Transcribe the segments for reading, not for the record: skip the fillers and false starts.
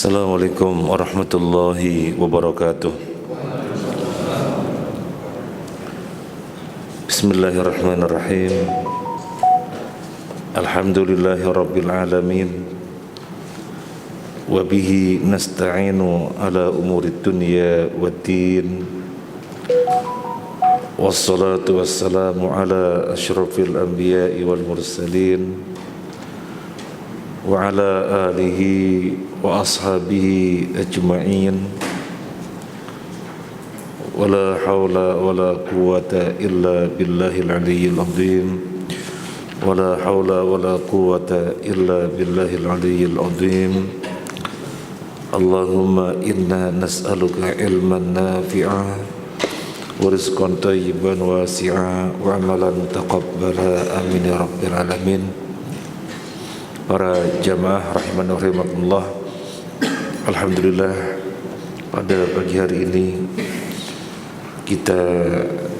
Assalamualaikum warahmatullahi wabarakatuh. Bismillahirrahmanirrahim. Alhamdulillahi rabbil alamin. Wa bihi nasta'inu ala umurid dunya waddin. Wassalatu wassalamu ala asyrafil anbiya'i wal mursalin wa ala alihi wa ashabihi ajma'in. Wala hawla wala quwwata illa billahil aliyyil azim. Wala hawla wala quwwata illa billahil aliyyil azim. Allahumma inna nas'aluka ilman nafi'a wa rizqan tayyiban wasi'a wa amalan taqabbala amin ya rabbil alamin. Para jamaah rahimani wa rahimakumullah, alhamdulillah pada pagi hari ini kita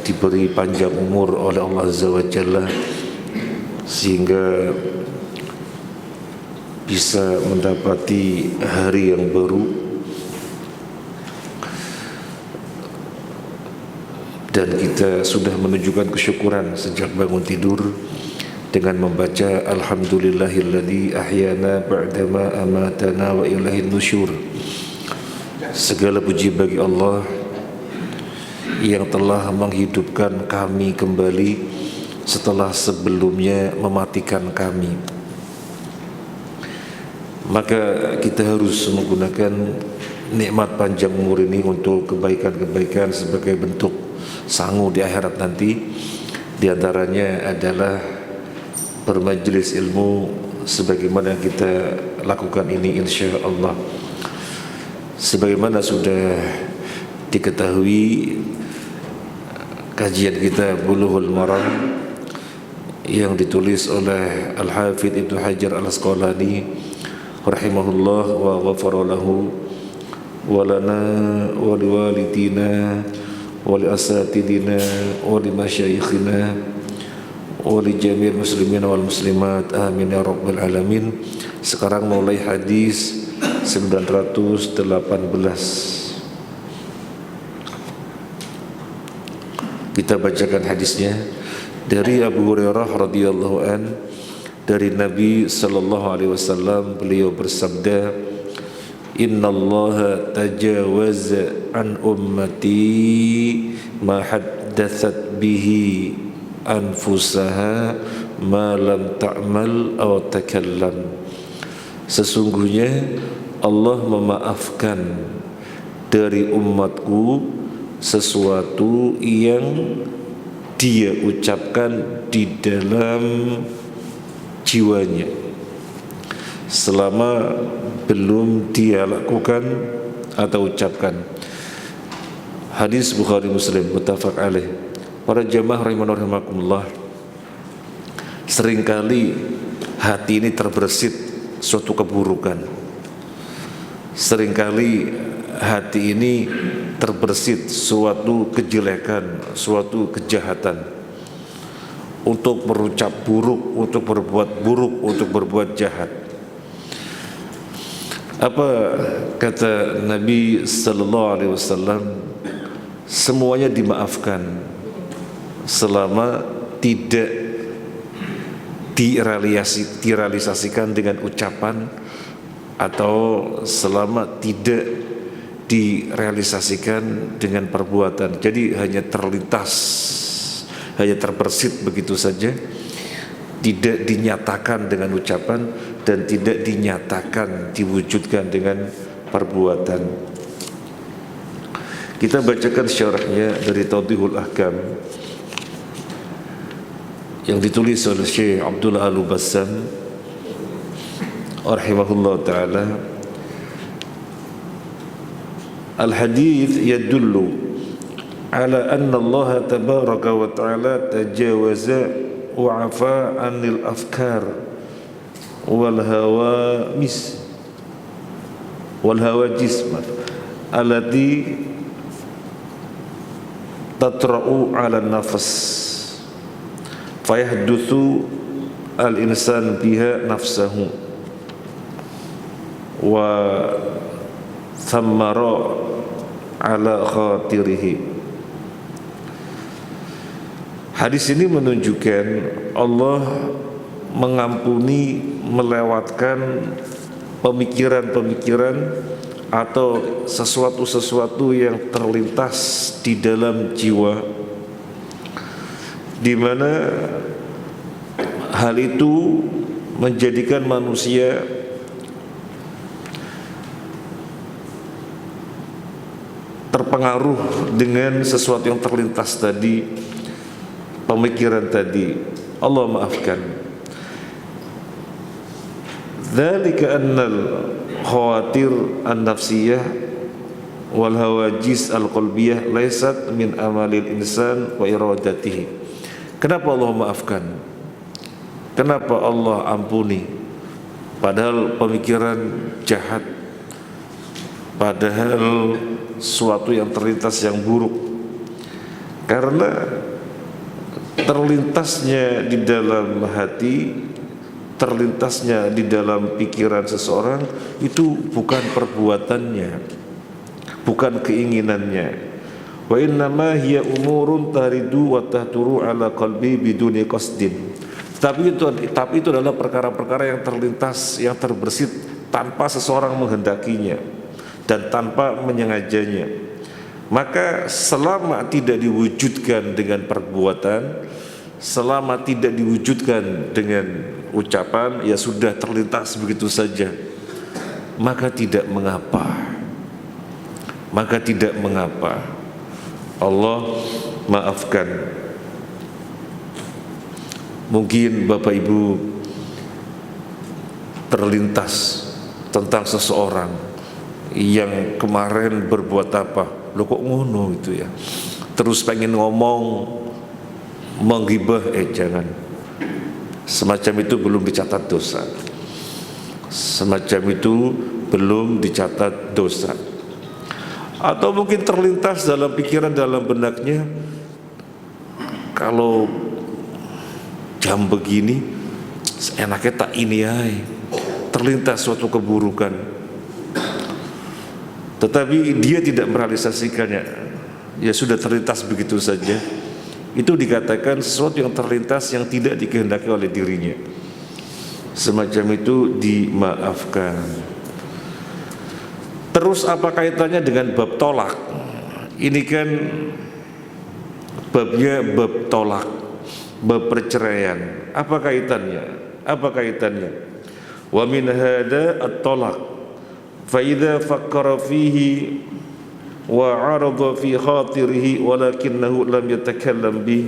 diberi panjang umur oleh Allah Azza wa Jalla sehingga bisa mendapati hari yang baru dan kita sudah menunjukkan kesyukuran sejak bangun tidur dengan membaca alhamdulillahilladzi ahyana ba'dama amatana wa ilaihin nusyur. Segala puji bagi Allah yang telah menghidupkan kami kembali setelah sebelumnya mematikan kami. Maka kita harus menggunakan nikmat panjang umur ini untuk kebaikan-kebaikan sebagai bentuk sangu di akhirat nanti. Di antaranya adalah bermajelis ilmu sebagaimana kita lakukan ini insya Allah. Sebagaimana sudah diketahui, kajian kita Bulughul Maram yang ditulis oleh Al-Hafidh Ibnu Hajar Al-Asqalani rahimahullah wa ghafara lahu wa lana wa liwalidina wa li asatidina wa li masyayikhina wa li jami'il muslimin wal muslimat amin ya rabbal alamin. Sekarang mulai hadis 918. Kita bacakan hadisnya dari Abu Hurairah radhiyallahu an, dari Nabi sallallahu alaihi wasallam. Beliau bersabda, innallaha tajawaza an ummati ma haddatsat bihi anfusaha ma lam ta'mal aw takallam. Sesungguhnya Allah memaafkan dari umatku sesuatu yang dia ucapkan di dalam jiwanya selama belum dia lakukan atau ucapkan. Hadis Bukhari Muslim muttafaq alaih. Para jamaah rahimakumullah, seringkali hati ini terbersit suatu keburukan. Seringkali hati ini terbersit suatu kejelekan, suatu kejahatan, untuk berucap buruk, untuk berbuat buruk, untuk berbuat jahat. Apa kata Nabi sallallahu alaihi wasallam? Semuanya dimaafkan selama tidak direalisasikan dengan ucapan atau selama tidak direalisasikan dengan perbuatan. Jadi hanya terlintas, hanya terbersit begitu saja, tidak dinyatakan dengan ucapan dan tidak dinyatakan, diwujudkan dengan perbuatan. Kita bacakan syarahnya dari Tawdihul Ahkam yang ditulis oleh Syekh Abdullah Al-Bassam rahimahullah ta'ala. Al-hadith yadullu ala anna Allah tabaraka wa ta'ala tajawaza wa afa anil afkar wal hawajis allati tatra'u ala nafas fayahduthu al-insan biha nafsahu wa thammara ala khatirihi. Hadis ini menunjukkan Allah mengampuni melewatkan pemikiran-pemikiran atau sesuatu-sesuatu yang terlintas di dalam jiwa, di mana hal itu menjadikan manusia terpengaruh dengan sesuatu yang terlintas tadi, pemikiran tadi. Allah maafkan. Dzalika annal khawatir an-nafsiyah wal hawajis al-qalbiyah laysat min amalil insan wa iradatihi. Kenapa Allah maafkan? Kenapa Allah ampuni? Padahal pemikiran jahat, padahal suatu yang terlintas yang buruk. Karena terlintasnya di dalam hati, terlintasnya di dalam pikiran seseorang itu bukan perbuatannya, bukan keinginannya. Wa innama hiya umurun taridu wa tahturu ala qalbi biduni qasdin. Tapi itu adalah perkara-perkara yang terlintas, yang terbersit tanpa seseorang menghendakinya dan tanpa menyengajanya. Maka selama tidak diwujudkan dengan perbuatan, selama tidak diwujudkan dengan ucapan, ya sudah terlintas begitu saja, maka tidak mengapa. Maka tidak mengapa. Allah maafkan. Mungkin Bapak Ibu terlintas tentang seseorang yang kemarin berbuat apa, lo kok ngono itu ya, terus pengen ngomong menggibah, jangan. Semacam itu belum dicatat dosa. Semacam itu belum dicatat dosa. Atau mungkin terlintas dalam pikiran, dalam benaknya, kalau jam begini enaknya tak ini ya, terlintas suatu keburukan, tetapi dia tidak merealisasikannya, ya sudah terlintas begitu saja. Itu dikatakan sesuatu yang terlintas yang tidak dikehendaki oleh dirinya. Semacam itu dimaafkan. Terus apa kaitannya dengan bab tolak? Ini kan babnya bab tolak, bab perceraian. Apa kaitannya? Apa kaitannya? Wa min hada at-talaq fa idza fakkara fihi wa 'arada fi khatirihi walakinahu lam yatakallam bi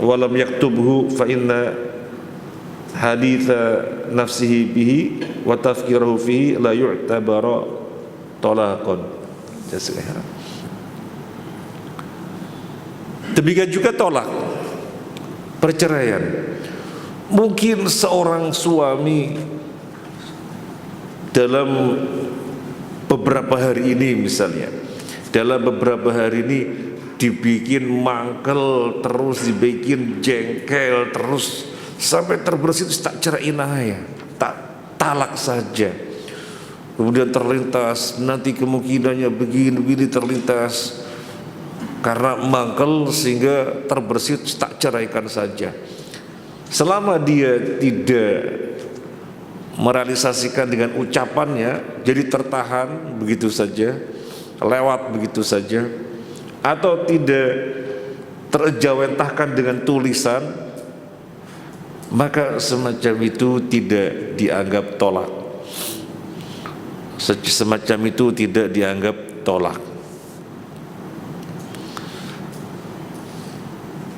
wa lam yaktubhu fa inna haditha nafsihi bihi wa tafkirahu fihi la yu'tabara talaqan. Demikian juga tolak, perceraian. Mungkin seorang suami dalam beberapa hari ini, misalnya dalam beberapa hari ini dibikin mangkel terus, dibikin jengkel terus, sampai terbersit, tak ceraiin aja, tak talak saja. Kemudian terlintas, nanti kemungkinannya begini terlintas, karena mangkel sehingga terbersit, tak ceraikan saja. Selama dia tidak merealisasikan dengan ucapannya, jadi tertahan begitu saja, lewat begitu saja, atau tidak terejawantahkan dengan tulisan, maka semacam itu tidak dianggap tolak. Semacam itu tidak dianggap tolak.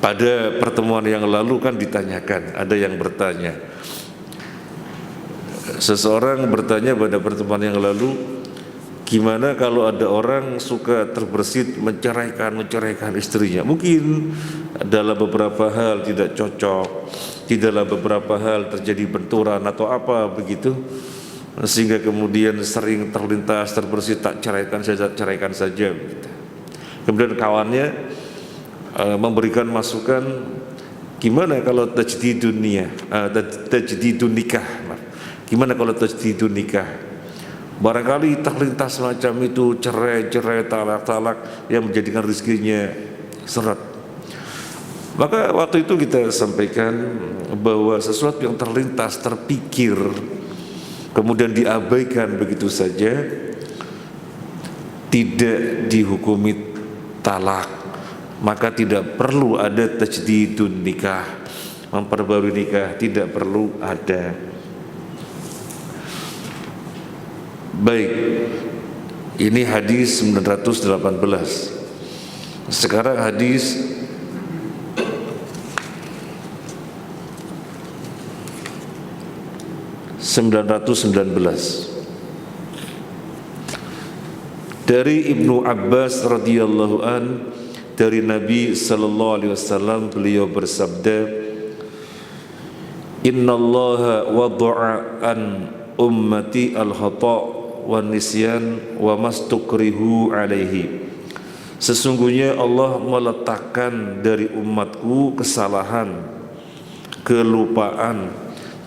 Pada pertemuan yang lalu kan ditanyakan, ada yang bertanya, seseorang bertanya pada pertemuan yang lalu, gimana kalau ada orang suka terbersit menceraikan istrinya? Mungkin dalam beberapa hal tidak cocok, di dalam beberapa hal terjadi benturan atau apa begitu, sehingga kemudian sering terlintas, terbersit, tak ceraikan saja. Kemudian kawannya memberikan masukan, gimana kalau tajdidun nikah? Gimana kalau tajdidun nikah? Barangkali terlintas semacam itu, cerai-cerai, talak-talak yang menjadikan rezekinya seret. Maka waktu itu kita sampaikan bahwa sesuatu yang terlintas, terpikir, kemudian diabaikan begitu saja, tidak dihukumi talak. Maka tidak perlu ada tajdidun nikah, memperbarui nikah, tidak perlu ada. Baik, ini hadis 918. Sekarang hadis 919 dari Ibnu Abbas radhiyallahu an, dari Nabi sallallahu alaihi wasallam, beliau bersabda, innallaha wada'a an ummati al-khata' wan nisyan wa mastukrihu alaihi. Sesungguhnya Allah meletakkan dari umatku kesalahan, kelupaan,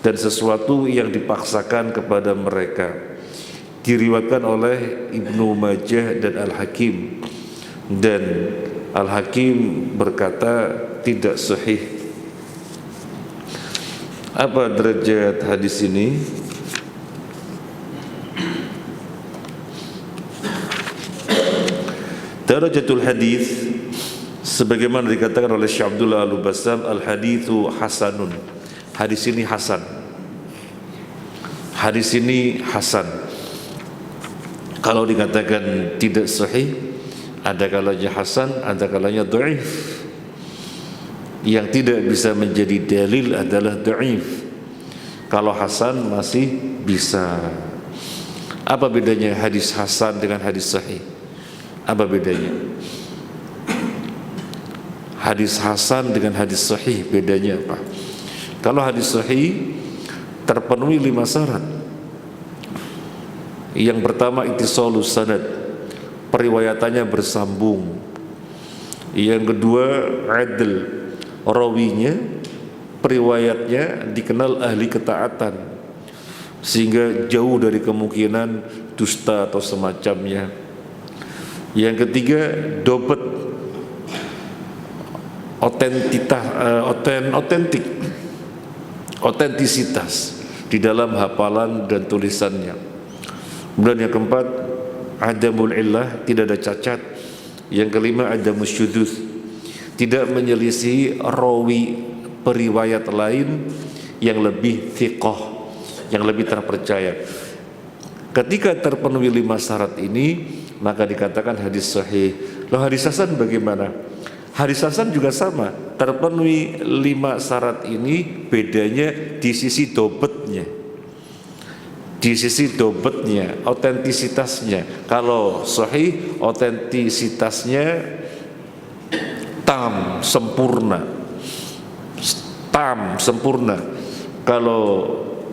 dan sesuatu yang dipaksakan kepada mereka. Diriwayatkan oleh Ibnu Majah dan Al-Hakim, dan Al-Hakim berkata tidak sahih. Apa derajat hadis ini? Darajatul hadis, sebagaimana dikatakan oleh Syekh Abdullah Al-Bassam, al-haditsu hasanun. Hadis ini hasan. Hadis ini hasan. Kalau dikatakan tidak sahih, ada kalanya hasan, ada kalanya dhaif. Yang tidak bisa menjadi dalil adalah dhaif. Kalau hasan masih bisa. Apa bedanya hadis hasan dengan hadis sahih? Apa bedanya? Hadis hasan dengan hadis sahih bedanya apa? Kalau hadis sahih terpenuhi 5 syarat. Yang pertama ittisalus sanad, periwayatannya bersambung. Yang kedua adl, rawinya, periwayatnya dikenal ahli ketaatan, sehingga jauh dari kemungkinan dusta atau semacamnya. Yang ketiga dobet, otentisitas di dalam hafalan dan tulisannya. Kemudian yang keempat adamul illah, tidak ada cacat. Yang kelima adamus syudzuz, tidak menyelisih rawi periwayat lain yang lebih thiqah, yang lebih terpercaya. Ketika terpenuhi 5 syarat ini, maka dikatakan hadis sahih. Loh, hadis hasan bagaimana? Hadis hasan juga sama, terpenuhi 5 syarat ini, bedanya di sisi dobetnya, di sisi dobetnya, otentisitasnya. Kalau sahih, otentisitasnya tam, sempurna. Kalau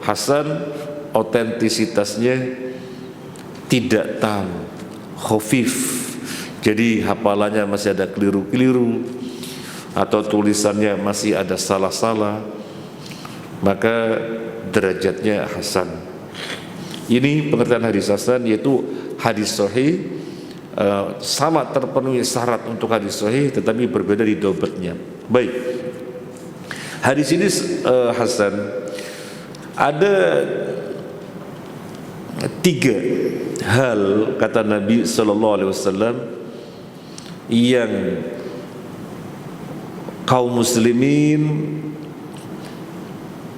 hasan, otentisitasnya tidak tam, khafif. Jadi hafalannya masih ada keliru-keliru, atau tulisannya masih ada salah-salah, maka derajatnya hasan. Ini pengertian hadis hasan, yaitu hadis sahih sama terpenuhi syarat untuk hadis sahih, tetapi berbeda di dobetnya. Baik, hadis ini hasan. Ada 3 hal, kata Nabi sallallahu alaihi wasallam, yang kaum muslimin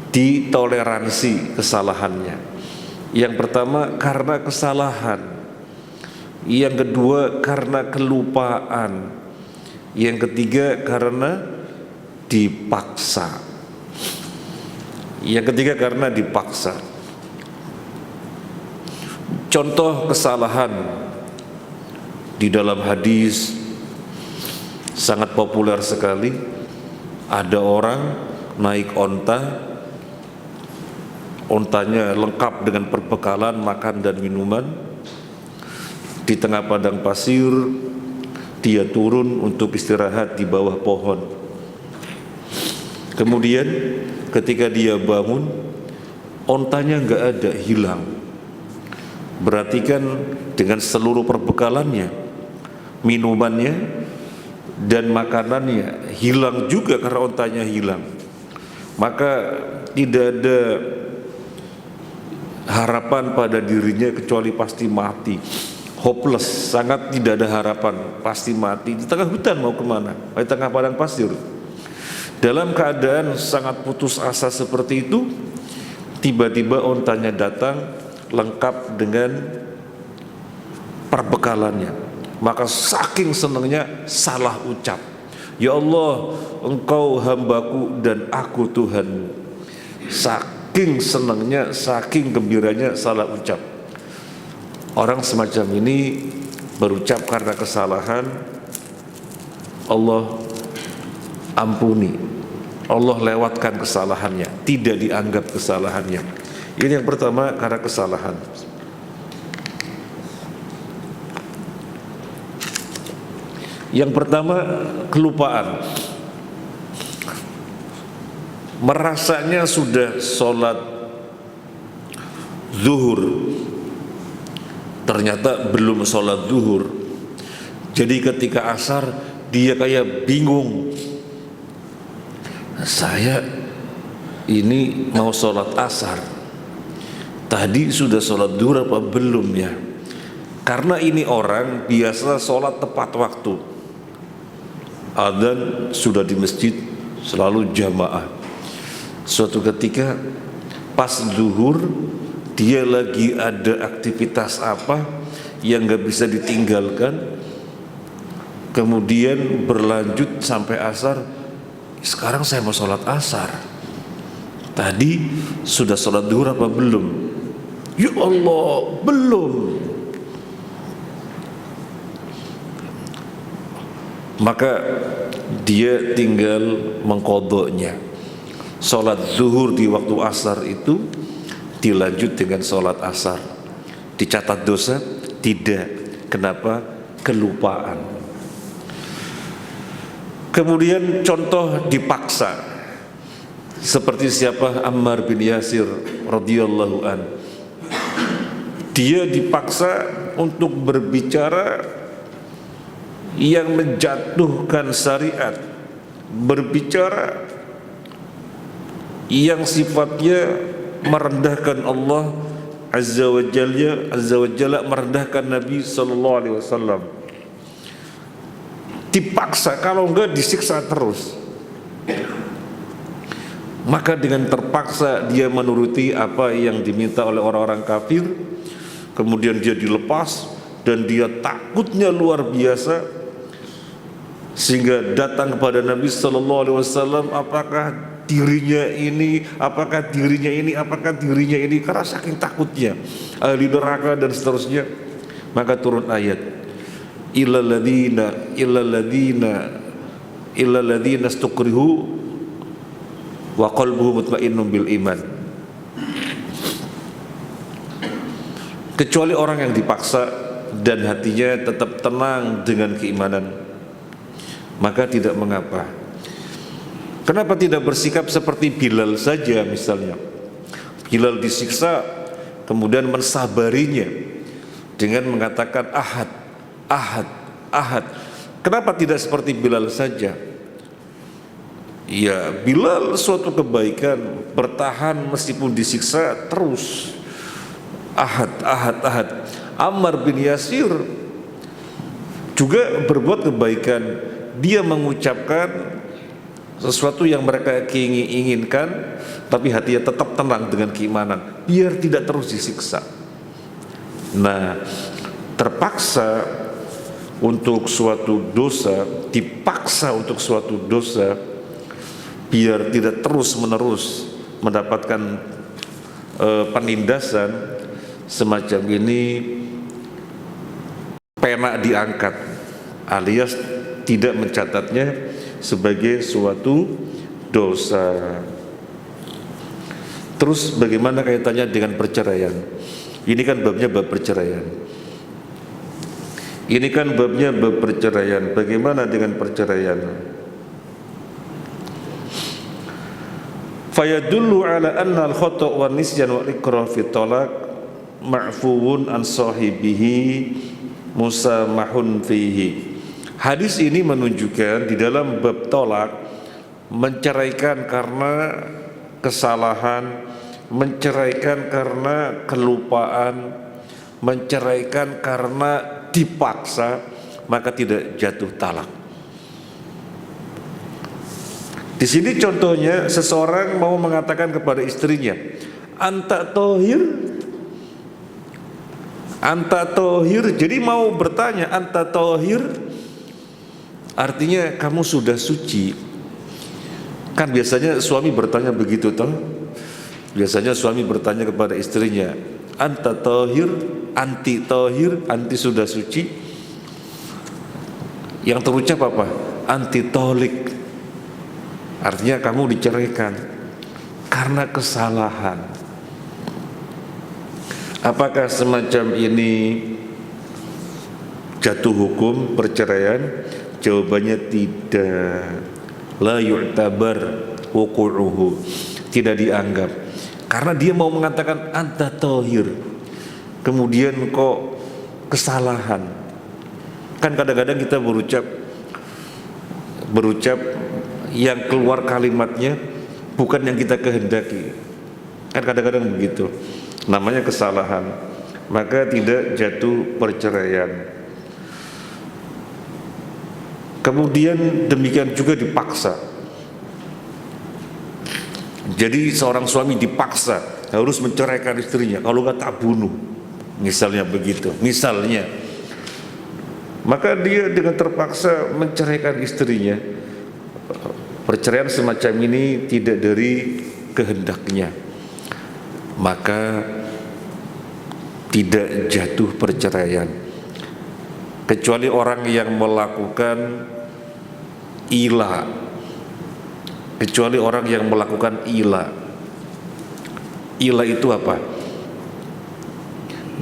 ditoleransi kesalahannya. Yang pertama karena kesalahan, yang kedua karena kelupaan, yang ketiga karena dipaksa. Yang ketiga karena dipaksa. Contoh kesalahan di dalam hadis sangat populer sekali. Ada orang naik onta, ontanya lengkap dengan perbekalan makan dan minuman. Di tengah padang pasir, dia turun untuk istirahat di bawah pohon. Kemudian ketika dia bangun, ontanya nggak ada, hilang. berarti kan dengan seluruh perbekalannya, minumannya dan makanannya hilang juga karena ontanya hilang. Maka tidak ada harapan pada dirinya kecuali pasti mati. Hopeless, sangat tidak ada harapan, pasti mati. Di tengah hutan mau kemana? Di tengah padang pasir. Dalam keadaan sangat putus asa seperti itu, tiba-tiba ontanya datang lengkap dengan perbekalannya. Maka saking senangnya salah ucap, ya Allah, Engkau hambaku dan aku Tuhanmu. Saking senangnya, saking gembiranya salah ucap. Orang semacam ini berucap karena kesalahan, Allah ampuni, Allah lewatkan kesalahannya, tidak dianggap kesalahannya. Ini yang pertama, karena kesalahan. Yang pertama, kelupaan. Merasanya sudah sholat zuhur, ternyata belum sholat zuhur. Jadi ketika asar dia kayak bingung, saya ini mau sholat asar, tadi sudah sholat zuhur apa belum ya? Karena ini orang biasa sholat tepat waktu, adzan sudah di masjid selalu jamaah. Suatu ketika pas zuhur dia lagi ada aktivitas apa yang gak bisa ditinggalkan, kemudian berlanjut sampai asar. Sekarang saya mau sholat asar, tadi sudah sholat zuhur apa belum? Ya Allah, belum. Maka dia tinggal mengqadhanya. Sholat zuhur di waktu asar itu dilanjut dengan sholat asar. Dicatat dosa? Tidak. Kenapa? Kelupaan. Kemudian contoh dipaksa, seperti siapa? Ammar bin Yasir radhiyallahu an. Dia dipaksa untuk berbicara yang menjatuhkan syariat, berbicara yang sifatnya merendahkan Allah Azza wa Jalla, merendahkan Nabi sallallahu alaihi wasallam. Dipaksa, kalau enggak disiksa terus. Maka dengan terpaksa dia menuruti apa yang diminta oleh orang-orang kafir. Kemudian dia dilepas dan dia takutnya luar biasa, sehingga datang kepada Nabi sallallahu alaihi wasallam, apakah dirinya ini, karena saking takutnya ahli neraka dan seterusnya. Maka turun ayat, illal ladzina istukrihu wa qalbuhum mutmainnun bil iman. Kecuali orang yang dipaksa dan hatinya tetap tenang dengan keimanan, maka tidak mengapa. Kenapa tidak bersikap seperti Bilal saja misalnya? Bilal disiksa, kemudian mensabarinya dengan mengatakan ahad, ahad, ahad. Kenapa tidak seperti Bilal saja? Ya, Bilal suatu kebaikan, bertahan meskipun disiksa terus. Ahad, ahad, ahad. Ammar bin Yasir juga berbuat kebaikan. Dia mengucapkan sesuatu yang mereka inginkan, tapi hatinya tetap tenang dengan keimanan, biar tidak terus disiksa. Nah, terpaksa untuk suatu dosa, dipaksa untuk suatu dosa, biar tidak terus menerus mendapatkan penindasan semacam ini, pena diangkat, alias tidak mencatatnya sebagai suatu dosa. Terus bagaimana kaitannya dengan perceraian? Ini kan babnya bab perceraian. Ini kan babnya bab perceraian. Bagaimana dengan perceraian? Fayadullu ala anna al-khata' wa nisyan wa ikrah fi talaq ma'fuun an sahibihi musamahun fihi. Hadis ini menunjukkan di dalam bab tolak, menceraikan karena kesalahan, menceraikan karena kelupaan, menceraikan karena dipaksa, maka tidak jatuh talak. Di sini contohnya seseorang mau mengatakan kepada istrinya, anta tohir, anta tohir. Jadi mau bertanya anta tohir, artinya kamu sudah suci. Kan biasanya suami bertanya begitu toh. Biasanya suami bertanya kepada istrinya, anta tohir, anti tohir, anti sudah suci. Yang terucap apa? Anti tolik. Artinya kamu diceraikan karena kesalahan. Apakah semacam ini jatuh hukum perceraian? Jawabannya tidak. La yu'tabar wuqu'uhu, tidak dianggap. Karena dia mau mengatakan anta tohir, kemudian kok kesalahan. Kan kadang-kadang kita berucap yang keluar kalimatnya bukan yang kita kehendaki. Kan kadang-kadang begitu. Namanya kesalahan. Maka tidak jatuh perceraian. Kemudian demikian juga dipaksa. Jadi seorang suami dipaksa harus menceraikan istrinya, kalau nggak tak bunuh, misalnya begitu. Misalnya, maka dia dengan terpaksa menceraikan istrinya. Perceraian semacam ini tidak dari kehendaknya, maka tidak jatuh perceraian. Kecuali orang yang melakukan ila. Kecuali orang yang melakukan ila. Ila itu apa?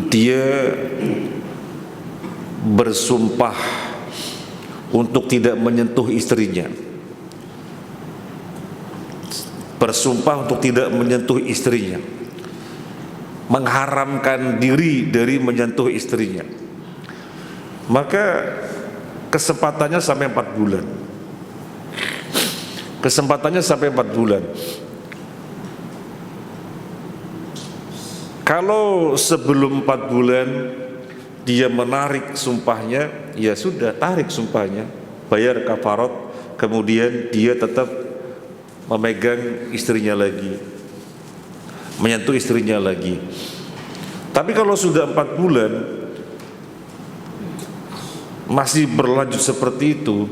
Dia bersumpah untuk tidak menyentuh istrinya. Bersumpah untuk tidak menyentuh istrinya. Mengharamkan diri dari menyentuh istrinya. Maka kesempatannya sampai 4 bulan. Kesempatannya sampai 4 bulan. Kalau sebelum 4 bulan dia menarik sumpahnya, ya sudah, tarik sumpahnya, bayar kafarat, kemudian dia tetap memegang istrinya lagi, menyentuh istrinya lagi. Tapi kalau sudah 4 bulan masih berlanjut seperti itu,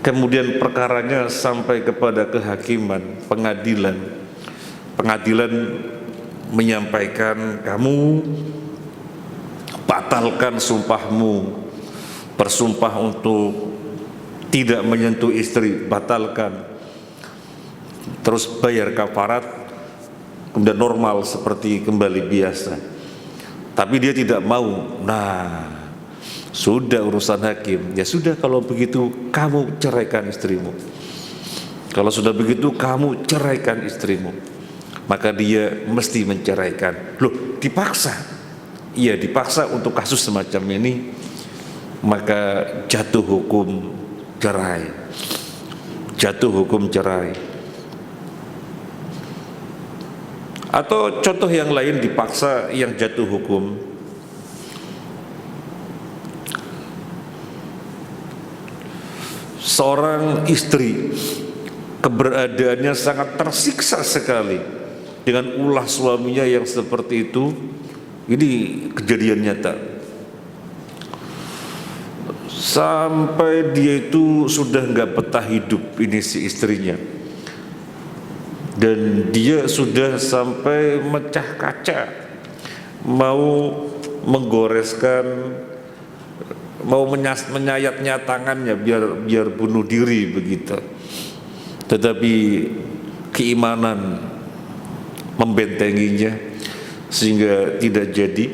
kemudian perkaranya sampai kepada kehakiman, pengadilan menyampaikan, kamu batalkan sumpahmu, bersumpah untuk tidak menyentuh istri, batalkan, terus bayar kafarat, kemudian normal seperti kembali biasa. Tapi dia tidak mau. Nah, sudah urusan hakim. Ya sudah, kalau begitu kamu ceraikan istrimu. Kalau sudah begitu kamu ceraikan istrimu. Maka dia mesti menceraikan. Loh, dipaksa. Iya, dipaksa untuk kasus semacam ini. Maka jatuh hukum cerai. Jatuh hukum cerai. Atau contoh yang lain dipaksa yang jatuh hukum. Seorang istri keberadaannya sangat tersiksa sekali dengan ulah suaminya yang seperti itu. Ini kejadian nyata. Sampai dia itu sudah nggak betah hidup ini si istrinya, dan dia sudah sampai mecah kaca, mau menggoreskan, mau menyayatnya tangannya biar bunuh diri begitu. Tetapi keimanan membentenginya sehingga tidak jadi.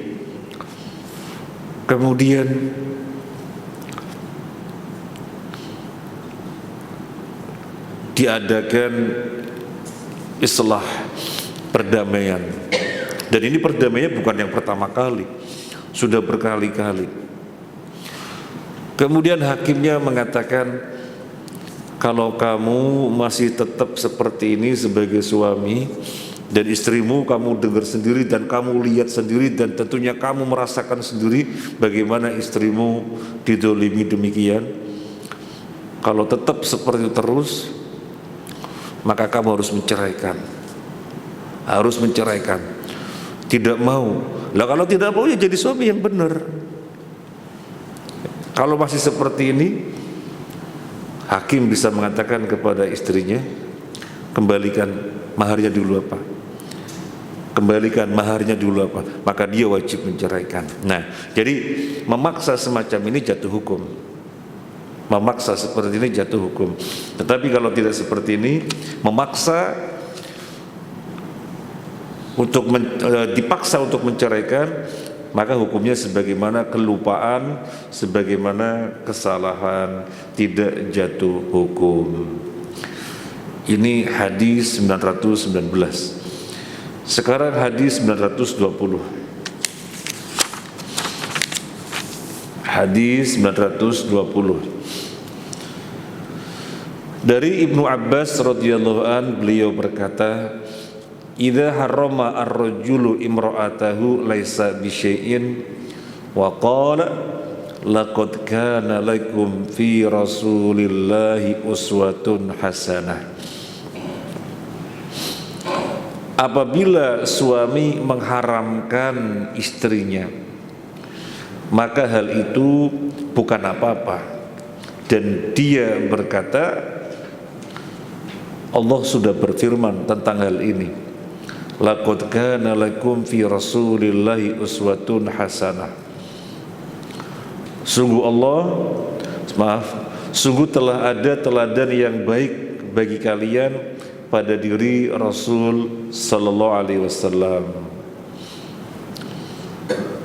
Kemudian diadakan islah, perdamaian. Dan ini perdamaiannya bukan yang pertama kali, sudah berkali-kali. Kemudian hakimnya mengatakan, kalau kamu masih tetap seperti ini sebagai suami, dan istrimu kamu dengar sendiri dan kamu lihat sendiri, dan tentunya kamu merasakan sendiri bagaimana istrimu didolimi demikian. Kalau tetap seperti itu terus, maka kamu harus menceraikan. Harus menceraikan. Tidak mau. Lah kalau tidak mau ya jadi suami yang benar. Kalau masih seperti ini, hakim bisa mengatakan kepada istrinya, kembalikan maharnya dulu apa? Kembalikan maharnya dulu apa? Maka dia wajib menceraikan. Nah, jadi memaksa semacam ini jatuh hukum. Memaksa seperti ini jatuh hukum. Tetapi kalau tidak seperti ini, memaksa dipaksa untuk menceraikan, maka hukumnya sebagaimana kelupaan, sebagaimana kesalahan, tidak jatuh hukum. Ini hadis 919. Sekarang hadis 920. Hadis 920. Dari Ibnu Abbas radhiyallahu an, beliau berkata, "Idza harrama ar-rajulu imra'atahu laisa bi syai'in wa qala laqad kana lakum fi Rasulillahi uswatun hasanah." Apabila suami mengharamkan istrinya, maka hal itu bukan apa-apa, dan dia berkata, Allah sudah berfirman tentang hal ini, laqad kana lakum fi Rasulillahi uswatun hasanah. Sungguh telah ada teladan yang baik bagi kalian pada diri Rasul sallallahu alaihi wasallam.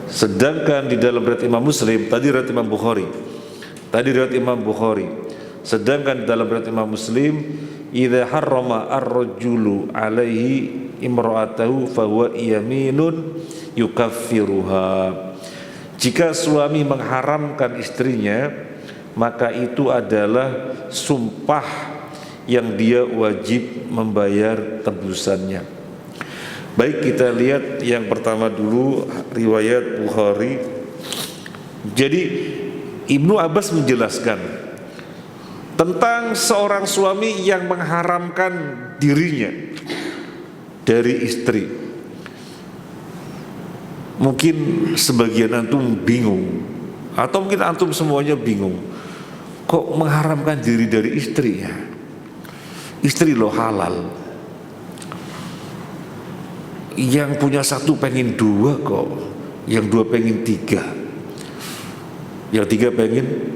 Sedangkan di dalam riwayat Imam Muslim, tadi riwayat Imam Bukhari. Sedangkan dalam riwayat Imam Muslim, idza harrama ar-rajulu alaihi imra'atahu fahuwa yaminun yukaffiruha. Jika suami mengharamkan istrinya, maka itu adalah sumpah yang dia wajib membayar tebusannya. Baik, kita lihat yang pertama dulu, riwayat Bukhari. Jadi Ibnu Abbas menjelaskan tentang seorang suami yang mengharamkan dirinya dari istri. Mungkin sebagian antum bingung, atau mungkin antum semuanya bingung, kok mengharamkan diri dari istri ya? Istri lo halal, yang punya satu pengen dua kok, yang dua pengen tiga, yang tiga pengen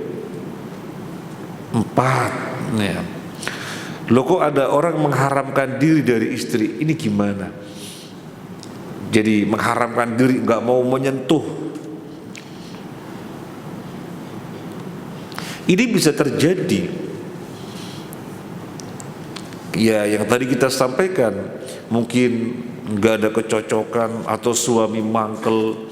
empat ya. Loh, kok ada orang mengharamkan diri dari istri, ini gimana? Jadi mengharamkan diri, nggak mau menyentuh. Ini bisa terjadi, ya yang tadi kita sampaikan, mungkin nggak ada kecocokan, atau suami mangkel,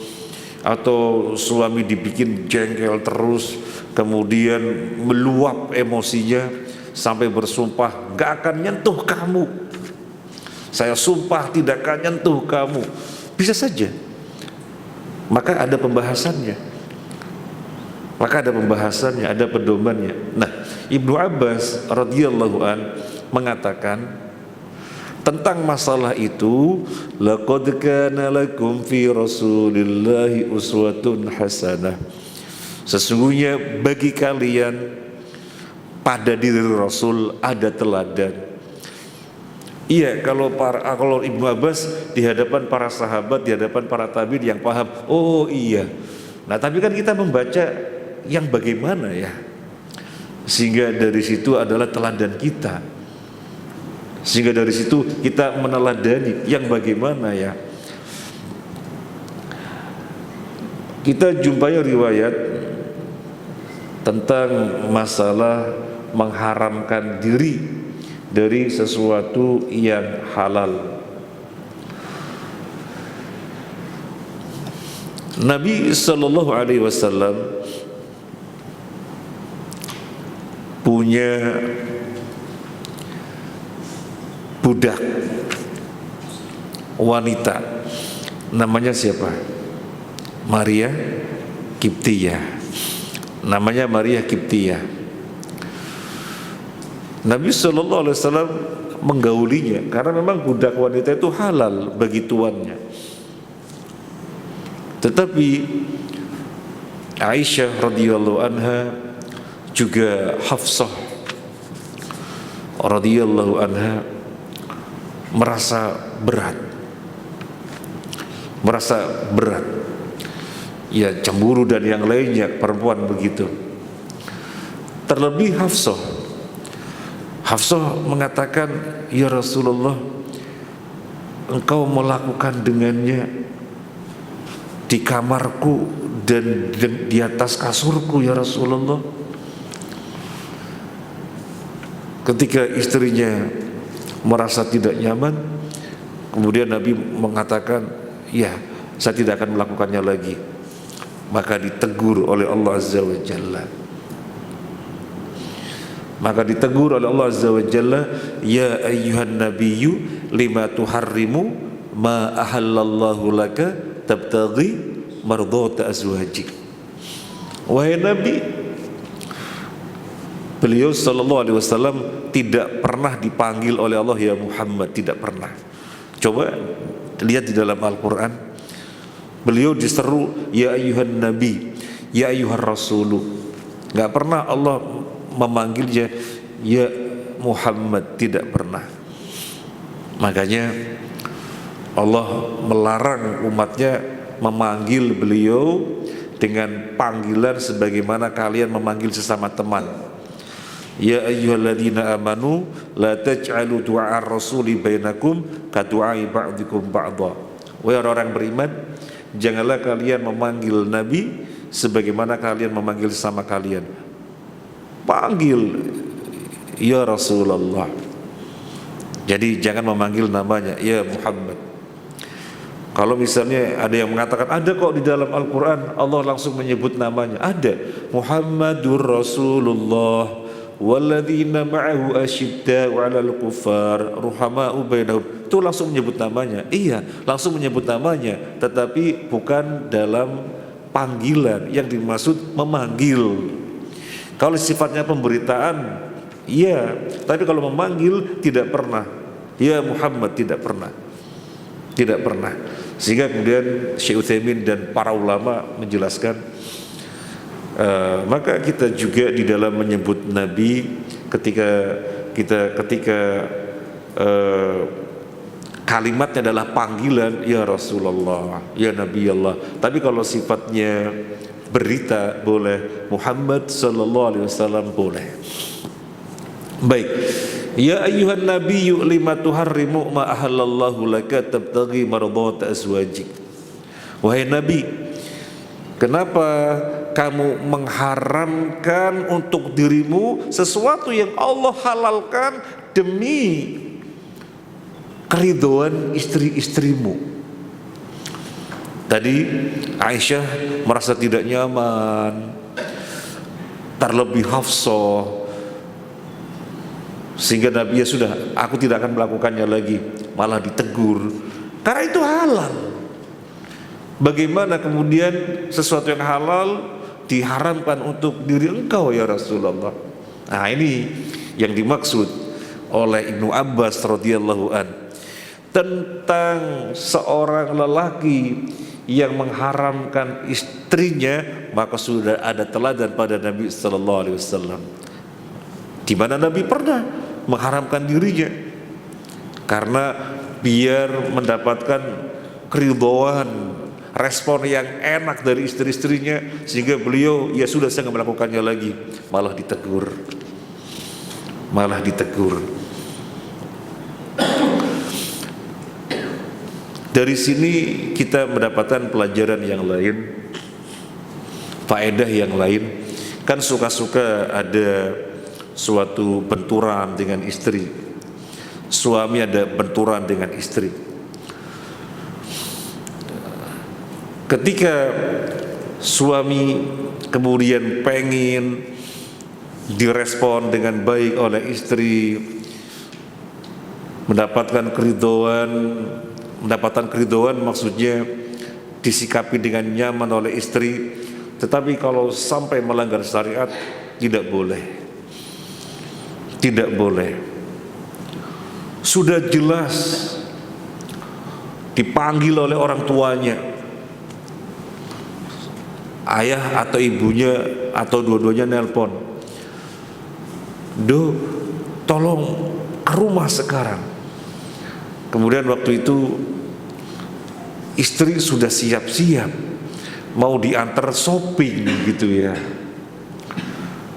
atau suami dibikin jengkel terus, kemudian meluap emosinya sampai bersumpah, nggak akan nyentuh kamu, saya sumpah tidak akan nyentuh kamu. Bisa saja. Maka ada pembahasannya, ada pedomannya. Nah, Ibnu Abbas radhiyallahu an mengatakan tentang masalah itu, laqad kana lakum fi Rasulillahi uswatun hasanah. Sesungguhnya bagi kalian pada diri Rasul ada teladan. Iya, kalau Ibnu Abbas di hadapan para sahabat, di hadapan para tabi'in yang paham, oh iya. Nah, tapi kan kita membaca yang bagaimana ya, sehingga dari situ adalah teladan kita. Sehingga dari situ kita meneladani yang bagaimana ya. Kita jumpai riwayat tentang masalah mengharamkan diri dari sesuatu yang halal. Nabi sallallahu alaihi wasallam punya budak wanita, namanya siapa? Maria Kiptiyah. Namanya Maria Kiptiyah. Nabi sallallahu alaihi wasallam menggaulinya karena memang budak wanita itu halal bagi tuannya. Tetapi Aisyah radhiyallahu anha, juga Hafsah radhiyallahu anha merasa berat, ya cemburu dan yang lainnya, perempuan begitu. Terlebih Hafsah mengatakan, ya Rasulullah, engkau melakukan dengannya di kamarku dan di atas kasurku ya Rasulullah. Ketika istrinya merasa tidak nyaman, kemudian Nabi mengatakan, ya saya tidak akan melakukannya lagi. Maka ditegur oleh Allah Azza wa Jalla. Ya ayyuhan nabiyyu lima tuharrimu ma ahallallahu laka tabtaghi mardhata azwajik. Wahai Nabi, beliau sallallahu alaihi wasallam tidak pernah dipanggil oleh Allah ya Muhammad, tidak pernah. Coba lihat di dalam Al-Quran, beliau diseru ya ayyuhan nabi, ya ayyuhan rasulu. Gak pernah Allah memanggilnya ya Muhammad, tidak pernah. Makanya Allah melarang umatnya memanggil beliau dengan panggilan sebagaimana kalian memanggil sesama teman. Ya ayyuhalladzina amanu la taj'alu du'a ar-rasuli bainakum ka du'ai ba'dikum ba'dha. Wahai orang beriman, janganlah kalian memanggil Nabi sebagaimana kalian memanggil sesama kalian. Panggil ya Rasulullah. Jadi jangan memanggil namanya ya Muhammad. Kalau misalnya ada yang mengatakan, ada kok di dalam Al-Quran Allah langsung menyebut namanya. Ada, Muhammadur Rasulullah walladzina ma'ahu asyidda'u 'alal kuffar ruhama'u bainahum. Itu langsung menyebut namanya. Iya, langsung menyebut namanya, tetapi bukan dalam panggilan. Yang dimaksud memanggil. Kalau sifatnya pemberitaan, iya, tapi kalau memanggil tidak pernah. Ya Muhammad, tidak pernah. Tidak pernah. Sehingga kemudian Syekh Utsaimin dan para ulama menjelaskan, maka kita juga di dalam menyebut Nabi ketika kalimatnya adalah panggilan ya Rasulullah, ya Nabi Allah. Tapi kalau sifatnya berita boleh, Muhammad sallallahu alaihi wasallam boleh. Baik. Ya ayyuhan nabiyyu lima tuharrimu ma ahallallahu laka tabtaghi mardhata azwajik. Wahai Nabi, kenapa kamu mengharamkan untuk dirimu sesuatu yang Allah halalkan demi keridhaan istri-istrimu? Tadi Aisyah merasa tidak nyaman, terlebih Hafsah, sehingga Nabi ya sudah, aku tidak akan melakukannya lagi, malah ditegur karena itu halal. Bagaimana kemudian sesuatu yang halal diharamkan untuk diri engkau ya Rasulullah? Nah, ini yang dimaksud oleh Ibnu Abbas radhiyallahu an tentang seorang lelaki yang mengharamkan istrinya, maka sudah ada teladan pada Nabi sallallahu alaihi wasallam, di mana Nabi pernah mengharamkan dirinya karena biar mendapatkan keridhaan, respon yang enak dari istri-istrinya, sehingga beliau ya sudah, saya nggak melakukannya lagi, malah ditegur. Dari sini kita mendapatkan pelajaran yang lain, faedah yang lain. Kan suka-suka ada suatu benturan dengan istri, suami ada benturan dengan istri. Ketika suami kemudian pengen direspon dengan baik oleh istri, mendapatkan keridhaan maksudnya disikapi dengan nyaman oleh istri, tetapi kalau sampai melanggar syariat tidak boleh. Tidak boleh. Sudah jelas dipanggil oleh orang tuanya, ayah atau ibunya atau dua-duanya nelpon, "Do, tolong ke rumah sekarang." Kemudian waktu itu istri sudah siap-siap mau diantar shopping gitu ya.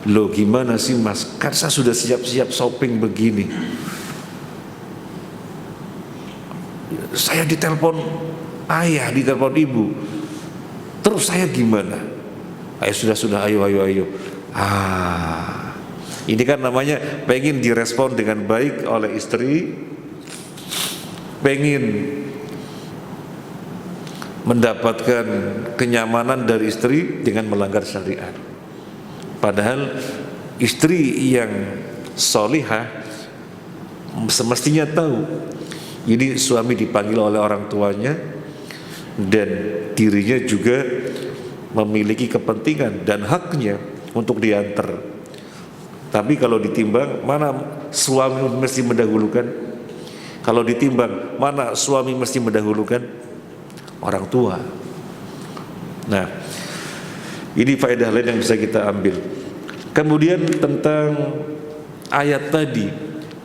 Loh, gimana sih mas, kan saya sudah siap-siap shopping begini, saya ditelepon ayah, ditelepon ibu, terus saya gimana? Ayo sudah, ayo. Ini kan namanya pengen direspon dengan baik oleh istri, pengen mendapatkan kenyamanan dari istri dengan melanggar syariat. Padahal istri yang solihah semestinya tahu ini suami dipanggil oleh orang tuanya dan dirinya juga memiliki kepentingan dan haknya untuk diantar. Tapi kalau ditimbang, mana suami mesti mendahulukan? Kalau ditimbang, mana suami mesti mendahulukan? Orang tua. Nah, ini faedah lain yang bisa kita ambil. Kemudian tentang ayat tadi,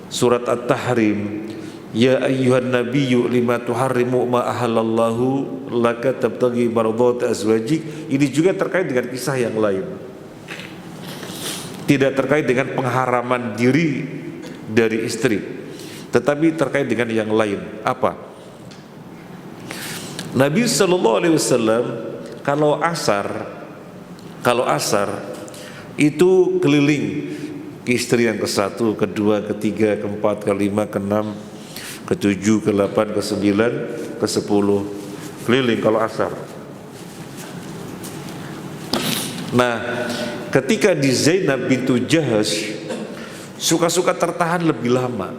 surat At-Tahrim, ya ayyuhan nabiyyu lima tuharrimu ma ahallallahu laka tabtaghi maradhat azwajik. Ini juga terkait dengan kisah yang lain, tidak terkait dengan pengharaman diri dari istri, tetapi terkait dengan yang lain. Apa? Nabi SAW kalau asar itu keliling ke istri yang ke-1, ke-2, ke-3, ke-4, ke-5, ke-6, ke-7, ke-8, ke-9, ke-10, keliling kalau asar. Nah, ketika di Zainab bintu Jahash suka-suka tertahan lebih lama,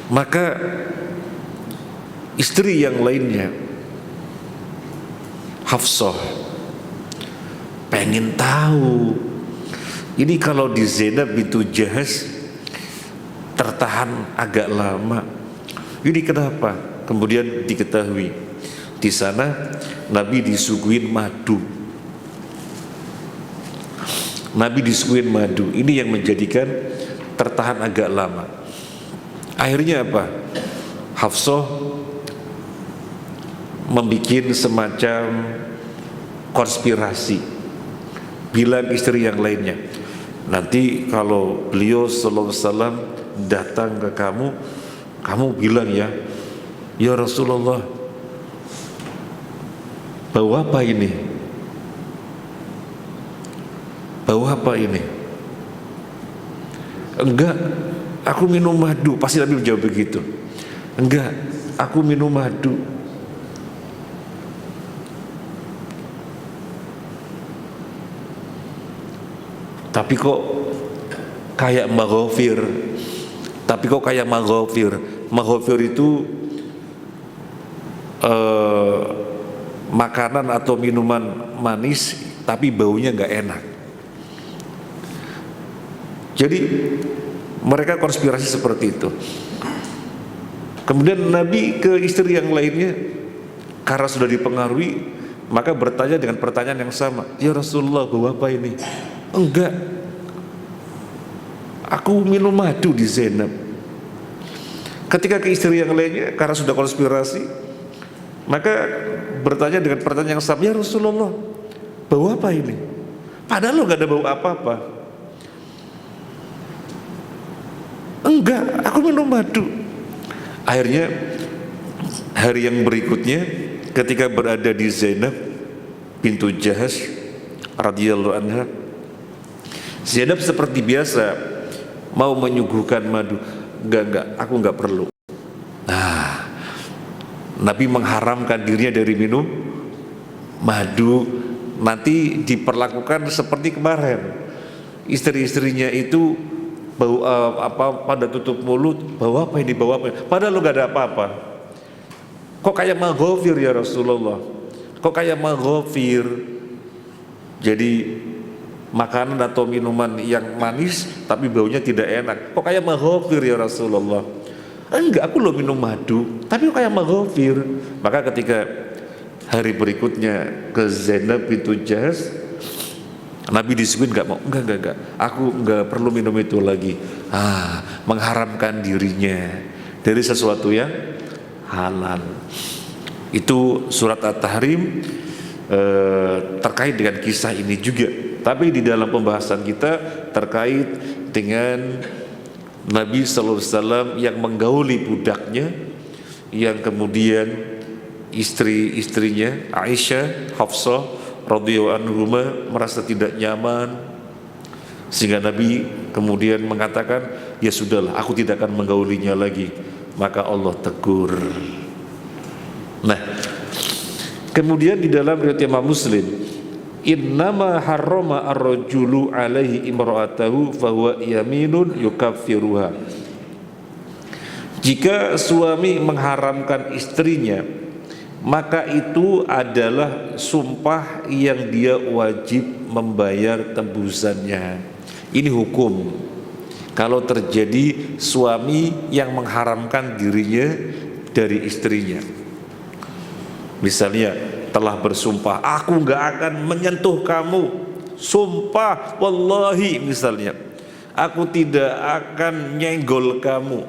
maka istri yang lainnya, Hafsah, pengen tahu ini kalau di Zainab bintu Jahash tertahan agak lama, ini kenapa? Kemudian diketahui di sana Nabi disuguhin madu. Ini yang menjadikan tertahan agak lama. Akhirnya apa? Hafsah membuat semacam konspirasi, bilang istri yang lainnya, nanti kalau beliau sallallahu alaihi wasallam datang ke kamu bilang ya Rasulullah, bau apa ini? Enggak, aku minum madu. Pasti Nabi menjawab begitu. Enggak, aku minum madu. Tapi kok kayak maghfir. Maghfir itu makanan atau minuman manis tapi baunya nggak enak. Jadi mereka konspirasi seperti itu. Kemudian Nabi ke istri yang lainnya, karena sudah dipengaruhi, maka bertanya dengan pertanyaan yang sama, ya Rasulullah, bau apa ini? Enggak, aku minum madu di Zainab. Ketika ke istri yang lainnya, karena sudah konspirasi, maka bertanya dengan pertanyaan yang sama, ya Rasulullah, bau apa ini? Padahal lo gak ada bau apa-apa. Enggak, aku minum madu. Akhirnya hari yang berikutnya, ketika berada di Zainab bintu Jahash radhiyallahu anha, Zainab seperti biasa mau menyuguhkan madu. Enggak, aku enggak perlu. Nah, Nabi mengharamkan dirinya dari minum madu. Nanti diperlakukan seperti kemarin, istri-istrinya itu bau pada tutup mulut, bau apa ini, bau apa ini? Padahal lo gak ada apa-apa. Kok kayak maghfir ya Rasulullah, kok kayak maghfir? Jadi makanan atau minuman yang manis tapi baunya tidak enak, kok kayak maghfir ya Rasulullah? Enggak, aku lo minum madu tapi kok kayak maghfir. Maka ketika hari berikutnya ke Zainab bintu Jahsh, Nabi disuguhin enggak, aku enggak perlu minum itu lagi. Mengharamkan dirinya dari sesuatu yang halal. Itu surat At-Tahrim terkait dengan kisah ini juga. Tapi di dalam pembahasan kita terkait dengan Nabi sallallahu alaihi wasallam yang menggauli budaknya, yang kemudian istri-istrinya Aisyah, Hafsah radhiyallahu anhuma merasa tidak nyaman, sehingga Nabi kemudian mengatakan, ya sudahlah, aku tidak akan menggaulinya lagi. Maka Allah tegur. Nah, kemudian di dalam riwayat Imam Muslim, innama harrama ar-rajulu alaihi imra'atahu fahuwa yaminun yukaffiruha. Jika suami mengharamkan istrinya, maka itu adalah sumpah yang dia wajib membayar tebusannya. Ini hukum kalau terjadi suami yang mengharamkan dirinya dari istrinya. Misalnya telah bersumpah, aku gak akan menyentuh kamu, sumpah wallahi misalnya, aku tidak akan nyenggol kamu,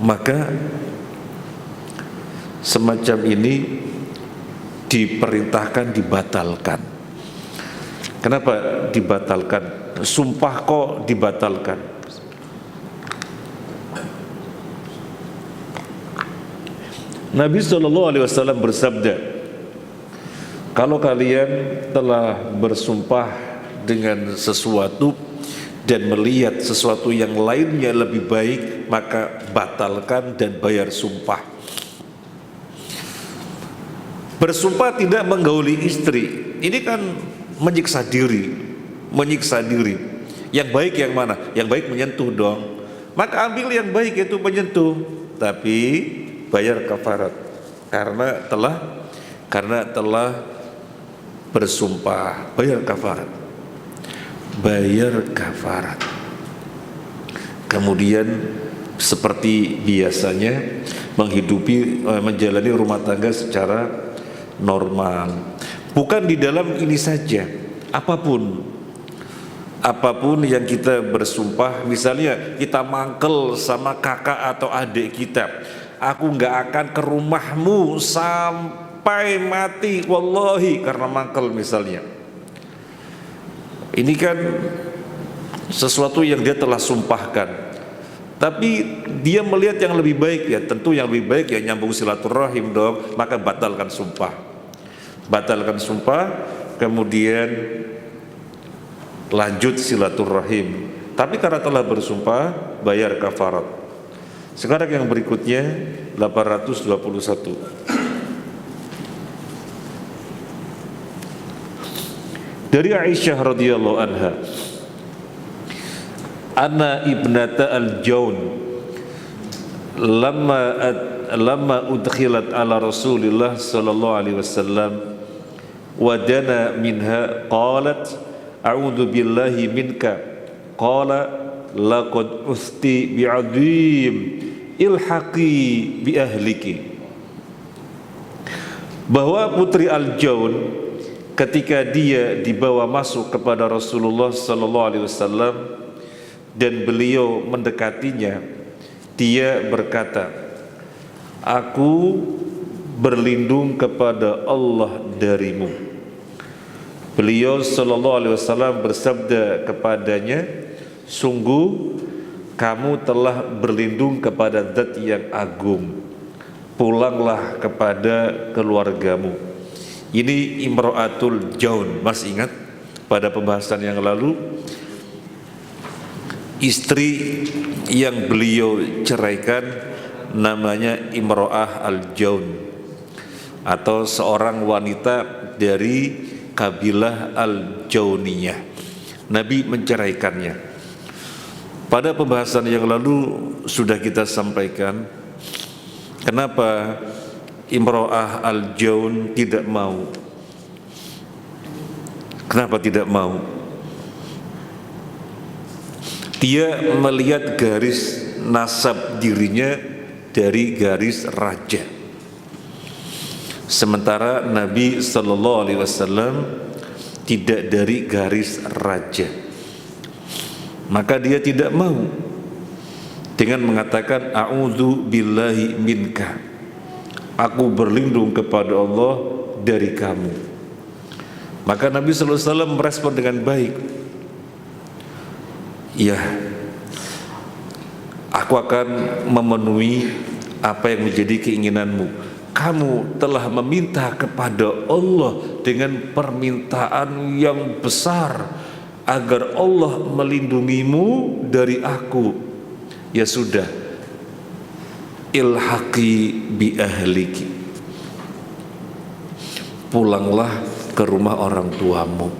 maka semacam ini diperintahkan dibatalkan. Kenapa dibatalkan? Sumpah kok dibatalkan? Nabi SAW bersabda, kalau kalian telah bersumpah dengan sesuatu dan melihat sesuatu yang lainnya lebih baik, maka batalkan dan bayar sumpah. Bersumpah tidak menggauli istri, ini kan menyiksa diri. Yang baik yang mana? Yang baik menyentuh dong. Maka ambil yang baik, itu menyentuh, tapi bayar kafarat karena telah bersumpah. Bayar kafarat. Kemudian seperti biasanya menjalani rumah tangga secara normal. Bukan di dalam ini saja, apapun yang kita bersumpah. Misalnya kita mangkel sama kakak atau adik kita, aku gak akan ke rumahmu sampai mati wallahi, karena mangkel misalnya. Ini kan sesuatu yang dia telah sumpahkan, tapi dia melihat yang lebih baik, ya tentu yang lebih baik ya nyambung silaturahim dong. Maka batalkan sumpah, kemudian lanjut silaturahim. Tapi karena telah bersumpah, bayar kafarat. Sekarang yang berikutnya 821. Dari Aisyah radhiyallahu anha, anna ibnata al-Jawn lamma udkhilat ala Rasulillah sallallahu alaihi wasallam wa dana minha qalat a'udzu billahi minka, qala laqad usti bi'adzim ilhaqi bi ahliki. Bahwa putri al-Jawn ketika dia dibawa masuk kepada Rasulullah sallallahu alaihi wasallam dan beliau mendekatinya, dia berkata, aku berlindung kepada Allah darimu. Beliau sallallahu alaihi wasallam bersabda kepadanya, sungguh kamu telah berlindung kepada Zat yang agung, pulanglah kepada keluargamu. Ini Imra'atul Jawn. Masih ingat pada pembahasan yang lalu, istri yang beliau ceraikan namanya Imro'ah al-Jaun, atau seorang wanita dari kabilah al-Jauniyah. Nabi menceraikannya. Pada pembahasan yang lalu sudah kita sampaikan kenapa Imro'ah al-Jaun tidak mau. Kenapa tidak mau? Dia melihat garis nasab dirinya dari garis raja, sementara Nabi Sallallahu Alaihi Wasallam tidak dari garis raja. Maka dia tidak mau dengan mengatakan a'udzu billahi minka, aku berlindung kepada Allah dari kamu. Maka Nabi Sallallahu Alaihi Wasallam merespon dengan baik, ya, aku akan memenuhi apa yang menjadi keinginanmu. Kamu telah meminta kepada Allah dengan permintaan yang besar agar Allah melindungimu dari aku. Ya sudah, ilhaqi bi ahliki, pulanglah ke rumah orang tuamu.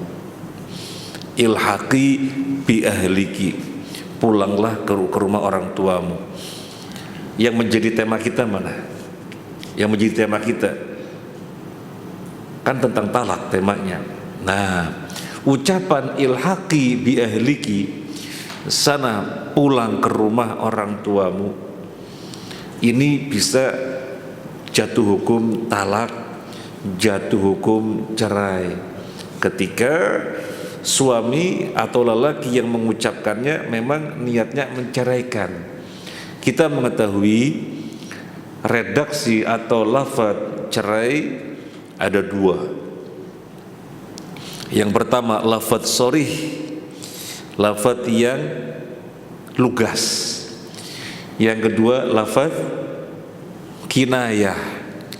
Ilhaqi bi ahliki, pulanglah ke rumah orang tuamu. Yang menjadi tema kita mana? Yang menjadi tema kita kan tentang talak temanya. Nah, ucapan ilhaqi bi ahliki, sana pulang ke rumah orang tuamu, ini bisa jatuh hukum talak, jatuh hukum cerai ketika suami atau lelaki yang mengucapkannya memang niatnya menceraikan. Kita mengetahui redaksi atau lafaz cerai ada dua. Yang pertama lafaz sharih, lafaz yang lugas. Yang kedua lafaz kinayah,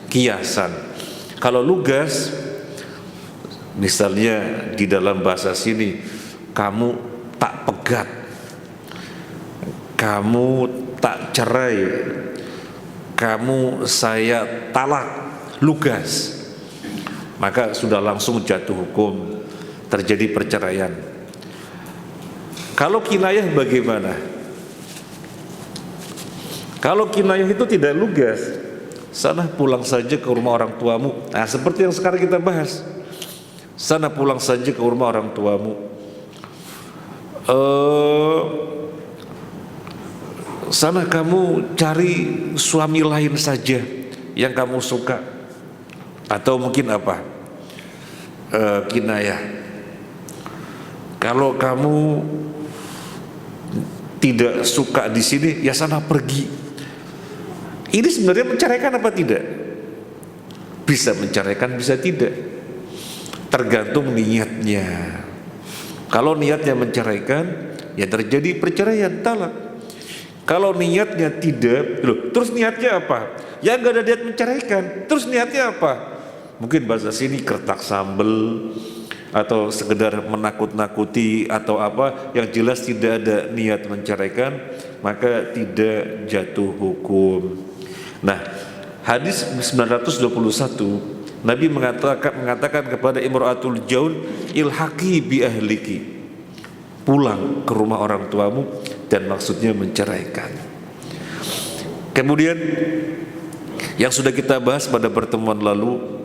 kiasan. Kalau lugas, misalnya di dalam bahasa sini, kamu tak pegat, kamu tak cerai, kamu saya talak, lugas, maka sudah langsung jatuh hukum, terjadi perceraian. Kalau kinayah bagaimana? Kalau kinayah itu tidak lugas, sana pulang saja ke rumah orang tuamu. Nah, seperti yang sekarang kita bahas, sana pulang saja ke rumah orang tuamu. Sana kamu cari suami lain saja yang kamu suka. Atau mungkin apa? Kinayah. Kalau kamu tidak suka di sini, ya sana pergi. Ini sebenarnya menceraikan apa tidak? Bisa menceraikan, bisa tidak. Tergantung niatnya. Kalau niatnya menceraikan, ya terjadi perceraian, talak. Kalau niatnya tidak, terus niatnya apa? Ya nggak ada niat menceraikan. Terus niatnya apa? Mungkin bahasa sini kertak sambel, atau sekedar menakut-nakuti atau apa, yang jelas tidak ada niat menceraikan, maka tidak jatuh hukum. Nah, hadis 921 Nabi mengatakan kepada Imro'atul Jaun, ilhaqi bi ahliki, pulang ke rumah orang tuamu, dan maksudnya menceraikan. Kemudian yang sudah kita bahas pada pertemuan lalu,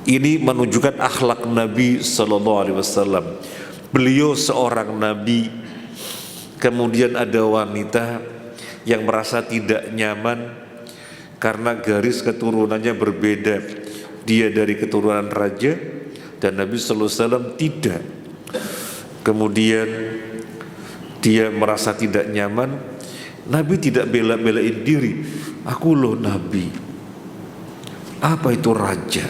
ini menunjukkan akhlak Nabi Sallallahu Alaihi Wasallam. Beliau seorang Nabi, kemudian ada wanita yang merasa tidak nyaman karena garis keturunannya berbeda. Dia dari keturunan raja dan Nabi Sallallahu Alaihi Wasallam tidak. Kemudian dia merasa tidak nyaman. Nabi tidak bela-belain diri, aku loh Nabi, apa itu raja.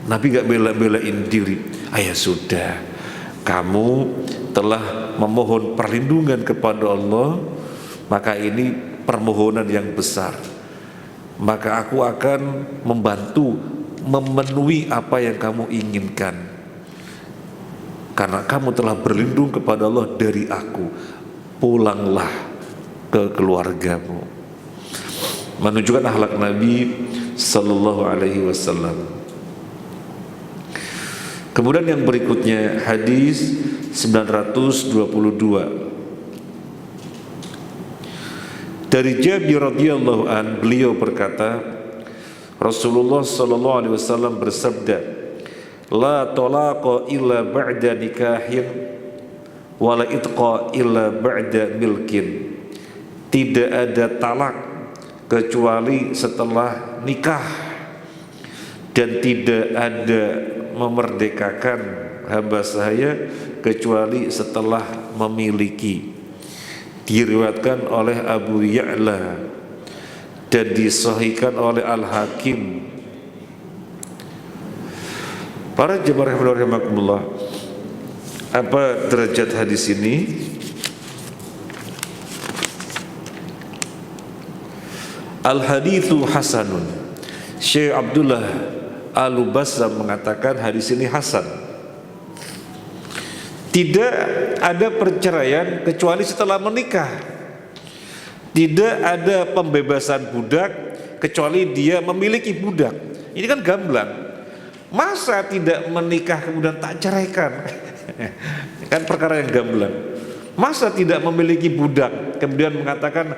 Nabi gak bela-belain diri. Ya sudah, kamu telah memohon perlindungan kepada Allah, maka ini permohonan yang besar, maka aku akan membantu memenuhi apa yang kamu inginkan, karena kamu telah berlindung kepada Allah dari aku. Pulanglah ke keluargamu. Menunjukkan akhlak Nabi sallallahu alaihi wasallam. Kemudian yang berikutnya hadis 922 dari Jabir radhiyallahu an, beliau berkata, Rasulullah sallallahu alaihi wasallam bersabda, la talaqa illa ba'da nikahin wa la itqa illa ba'da milkin. Tidak ada talak kecuali setelah nikah, dan tidak ada memerdekakan hamba saya kecuali setelah memiliki. Diriwayatkan oleh Abu Ya'la dan disahihkan oleh Al-Hakim. Para jemaah rahimakumullah, apa derajat hadis ini? Al-hadithu hasanun. Syekh Abdullah Al-Bassam mengatakan hadis ini hasan. Tidak ada perceraian kecuali setelah menikah. Tidak ada pembebasan budak kecuali dia memiliki budak. Ini kan gamblang. Masa tidak menikah kemudian tak ceraikan? Kan perkara yang gamblang. Masa tidak memiliki budak kemudian mengatakan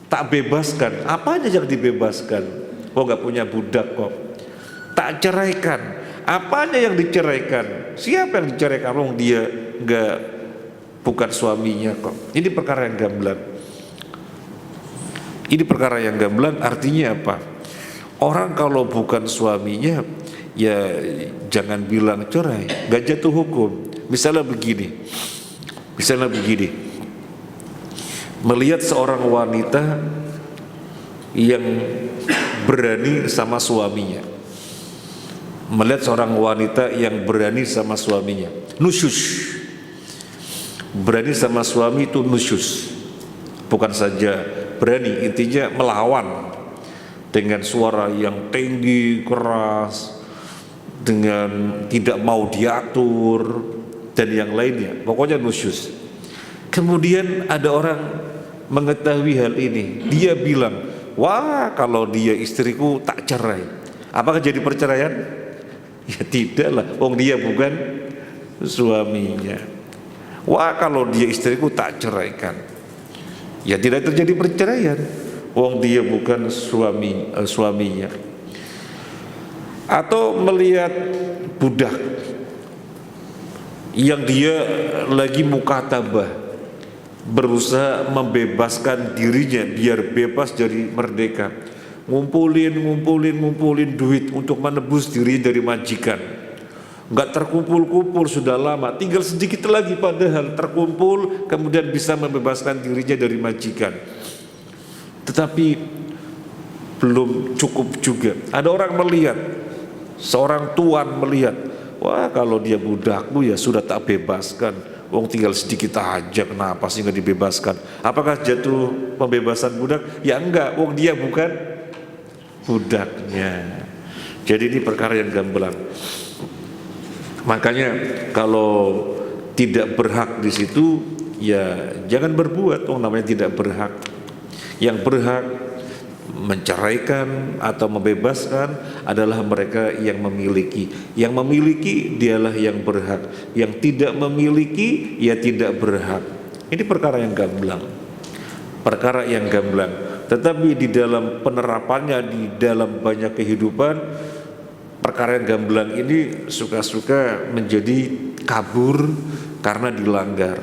tak bebaskan? Apanya yang dibebaskan? Oh, nggak punya budak kok. Tak ceraikan. Apanya yang diceraikan? Siapa yang diceraikan? Oh, dia bukan suaminya kok. Ini perkara yang gamblang. Ini perkara yang gamblang artinya apa? Orang kalau bukan suaminya, ya jangan bilang cerai, gak jatuh hukum. Misalnya begini, melihat seorang wanita yang berani sama suaminya, nusyus. Berani sama suami itu nusyus, bukan saja berani, intinya melawan dengan suara yang tinggi, keras, dengan tidak mau diatur dan yang lainnya, pokoknya nusyus. Kemudian ada orang mengetahui hal ini, dia bilang, wah kalau dia istriku tak cerai. Apakah jadi perceraian? Ya tidaklah, dia bukan suaminya. Wah kalau dia istriku tak ceraikan, ya tidak terjadi perceraian. Dia bukan suaminya. Atau melihat budak yang dia lagi mukatabah, berusaha membebaskan dirinya biar bebas dari merdeka, ngumpulin duit untuk menebus diri dari majikan. Nggak terkumpul-kumpul sudah lama, tinggal sedikit lagi padahal terkumpul, kemudian bisa membebaskan dirinya dari majikan. Tetapi belum cukup juga. Ada orang melihat, seorang tuan melihat, wah kalau dia budakku ya sudah tak bebaskan. Tinggal sedikit aja, kenapa sih nggak dibebaskan? Apakah jatuh pembebasan budak? Ya enggak, dia bukan budaknya. Jadi ini perkara yang gamblang. Makanya kalau tidak berhak di situ, ya jangan berbuat. Namanya tidak berhak. Yang berhak menceraikan atau membebaskan adalah mereka yang memiliki. Yang memiliki dialah yang berhak. Yang tidak memiliki, ya tidak berhak. Ini perkara yang gamblang. Tetapi di dalam penerapannya, di dalam banyak kehidupan, perkara yang gamblang ini suka-suka menjadi kabur karena dilanggar.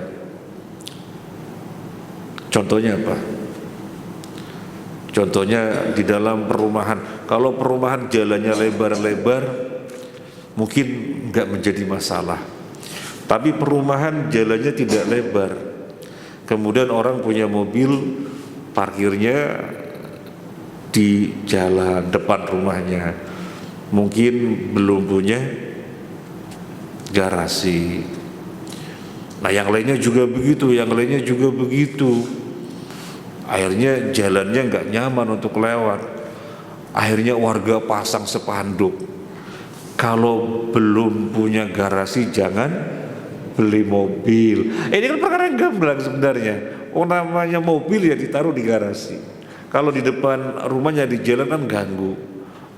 Contohnya apa? Contohnya di dalam perumahan. Kalau perumahan jalannya lebar-lebar, mungkin nggak menjadi masalah. Tapi perumahan jalannya tidak lebar, kemudian orang punya mobil, parkirnya di jalan depan rumahnya, mungkin belum punya garasi. Nah yang lainnya juga begitu, akhirnya jalannya nggak nyaman untuk lewat. Akhirnya warga pasang spanduk, kalau belum punya garasi jangan beli mobil. Ini kan perkara yang gamblang sebenarnya. Oh, namanya mobil ya ditaruh di garasi. Kalau di depan rumahnya di jalan kan ganggu.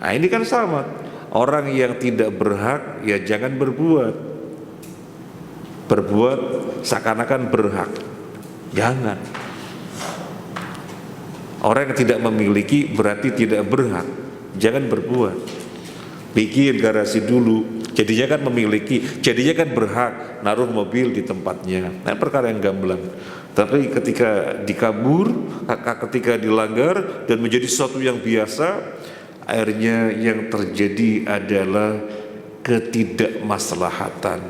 Nah ini kan sama. Orang yang tidak berhak ya jangan berbuat. Berbuat seakan-akan berhak. Jangan. Orang yang tidak memiliki berarti tidak berhak. Jangan berbuat. Bikin garasi dulu. Jadinya kan memiliki, jadinya kan berhak naruh mobil di tempatnya. Nah, perkara yang gamblang. Tapi ketika dikabur, ketika dilanggar dan menjadi sesuatu yang biasa, akhirnya yang terjadi adalah ketidakmaslahatan.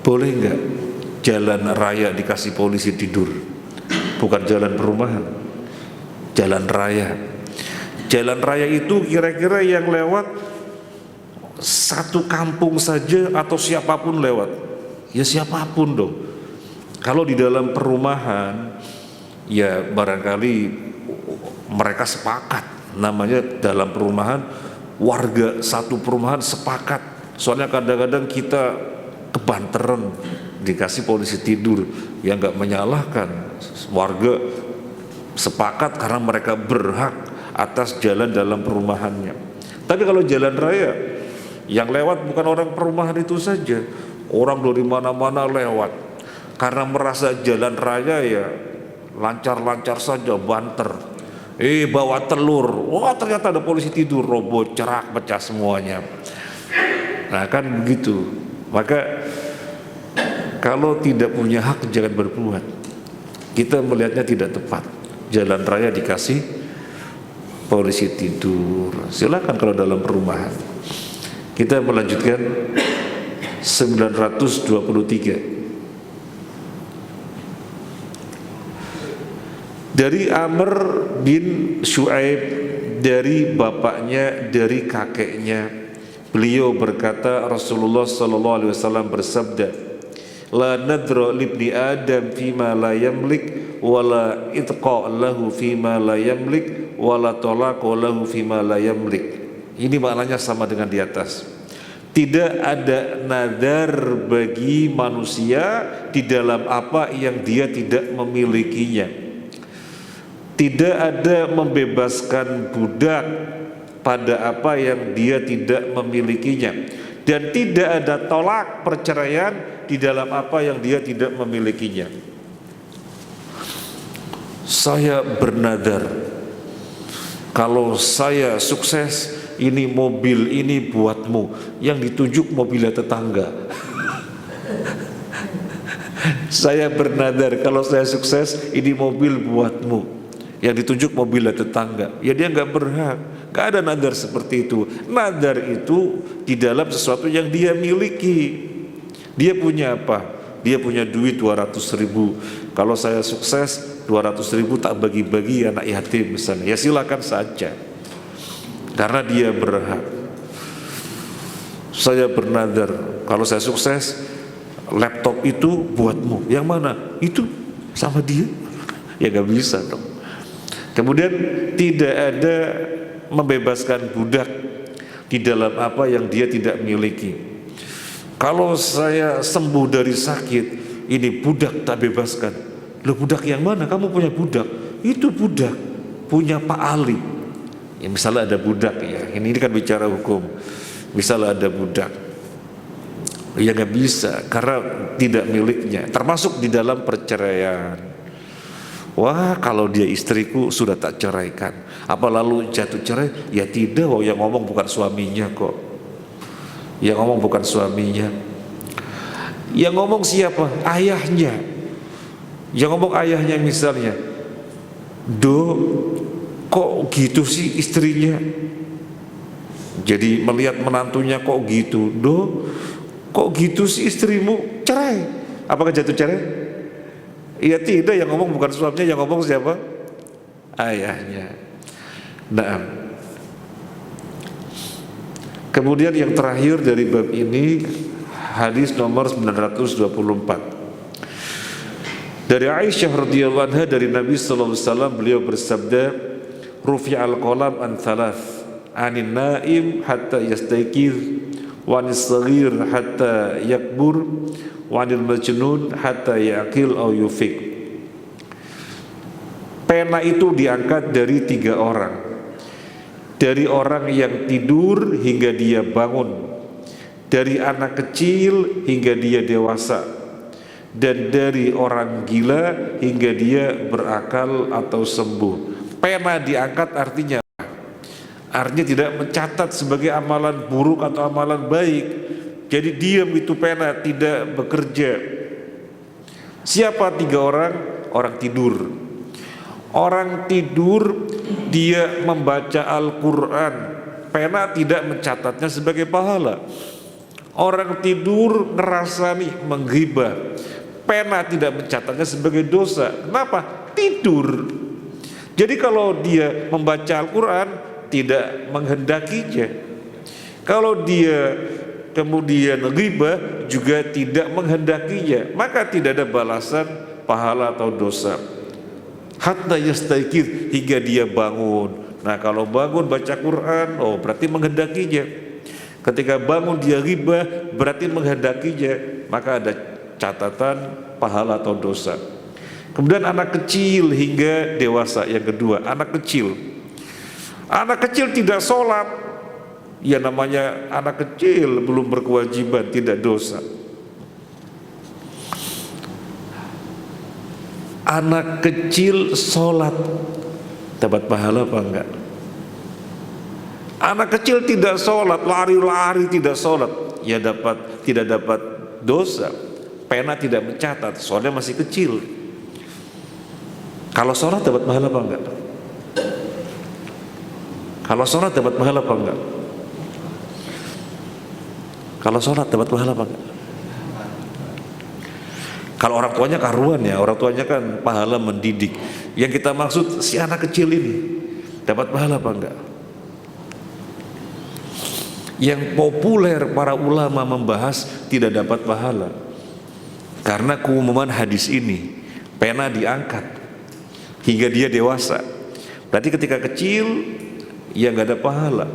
Boleh nggak jalan raya dikasih polisi tidur? Bukan jalan perumahan, jalan raya. Jalan raya itu kira-kira yang lewat satu kampung saja atau siapapun lewat? Ya siapapun dong. Kalau di dalam perumahan, ya barangkali mereka sepakat. Namanya dalam perumahan, warga satu perumahan sepakat. Soalnya kadang-kadang kita kebanteran dikasih polisi tidur, yang nggak menyalahkan. Warga sepakat karena mereka berhak atas jalan dalam perumahannya. Tapi kalau jalan raya yang lewat bukan orang perumahan itu saja, orang dari mana-mana lewat karena merasa jalan raya ya lancar-lancar saja, banter. Bawa telur, wah ternyata ada polisi tidur, robot cerak pecah semuanya. Nah kan begitu. Maka kalau tidak punya hak jangan berbuat. Kita melihatnya tidak tepat. Jalan raya dikasih polisi tidur. Silakan kalau dalam perumahan. Kita melanjutkan 923. Dari Amr bin Shu'aib, dari bapaknya, dari kakeknya, beliau berkata, Rasulullah SAW bersabda, la nadra libni adam fima la yamlik wala itqa lahu fima la yamlik wala talaqa lahu fima la yamlik. Ini maknanya sama dengan di atas. Tidak ada nadar bagi manusia di dalam apa yang dia tidak memilikinya. Tidak ada membebaskan budak pada apa yang dia tidak memilikinya. Dan tidak ada tolak perceraian di dalam apa yang dia tidak memilikinya. Saya bernadar, kalau saya sukses, ini mobil ini buatmu. Yang ditunjuk mobilnya tetangga. Saya bernadar, kalau saya sukses, ini mobil buatmu. Yang ditunjuk mobilnya tetangga. Ya dia nggak berhak. Gak ada nadar seperti itu. Nadar itu di dalam sesuatu yang dia miliki. Dia punya apa? Dia punya duit 200.000. Kalau saya sukses 200.000 tak bagi-bagi anak yatim misalnya. Ya silakan saja. Karena dia berhak. Saya bernadar, kalau saya sukses laptop itu buatmu. Yang mana? Itu sama dia. Ya gak bisa dong. Kemudian tidak ada membebaskan budak di dalam apa yang dia tidak miliki. Kalau saya sembuh dari sakit, ini budak tak bebaskan. Loh, budak yang mana? Kamu punya budak? Itu budak punya Pak Ali. Ya, misalnya ada budak ya. Ini kan bicara hukum. Misalnya ada budak, ya nggak bisa karena tidak miliknya. Termasuk di dalam perceraian. Wah, kalau dia istriku sudah tak ceraikan. Apa lalu jatuh cerai? Ya tidak, yang ngomong bukan suaminya kok. Yang ngomong bukan suaminya. Yang ngomong siapa? Ayahnya. Yang ngomong ayahnya misalnya. Kok gitu sih istrinya? Jadi melihat menantunya kok gitu. Kok gitu sih istrimu? Cerai. Apakah jatuh cerai? Ya tidak, yang ngomong bukan suaminya, yang ngomong siapa? Ayahnya. Nah, kemudian yang terakhir dari bab ini, hadis nomor 924. Dari Aisyah radhiyallahu anha, dari Nabi sallallahu alaihi wasallam, beliau bersabda, rufi'al qalam an thalath, anin naim hatta yastayqiz, wanis saghir hatta yakbur, wanil majnun hatta yaqil au yufik. Pena itu diangkat dari 3 orang. Dari orang yang tidur hingga dia bangun, dari anak kecil hingga dia dewasa, dan dari orang gila hingga dia berakal atau sembuh. Pena diangkat artinya tidak mencatat sebagai amalan buruk atau amalan baik. Jadi diam itu pena, tidak bekerja. Siapa 3 orang? Orang tidur. Orang tidur dia membaca Al-Quran, pena tidak mencatatnya sebagai pahala. Orang tidur ngerasani menggibah, pena tidak mencatatnya sebagai dosa. Kenapa? Tidur. Jadi kalau dia membaca Al-Quran tidak menghendakinya, kalau dia kemudian ghibah juga tidak menghendakinya, maka tidak ada balasan pahala atau dosa. Hatta yastaikir, hingga dia bangun. Nah kalau bangun baca Quran, oh berarti menghendakinya. Ketika bangun dia ghibah, berarti menghendakinya, maka ada catatan pahala atau dosa. Kemudian anak kecil hingga dewasa. Yang kedua, anak kecil. Anak kecil tidak sholat, ya namanya anak kecil belum berkewajiban, tidak dosa. Anak kecil sholat dapat pahala apa enggak? Anak kecil tidak sholat, lari-lari tidak sholat, ya tidak dapat dosa. Pena tidak mencatat, soalnya masih kecil. Kalau sholat dapat pahala apa enggak? Kalau sholat dapat pahala apa enggak? Kalau sholat dapat pahala apa enggak? Kalau orang tuanya karuan ya, orang tuanya kan pahala mendidik. Yang kita maksud si anak kecil ini dapat pahala apa enggak? Yang populer para ulama membahas tidak dapat pahala, karena keumuman hadis ini, pena diangkat hingga dia dewasa. Berarti ketika kecil ya nggak ada pahala.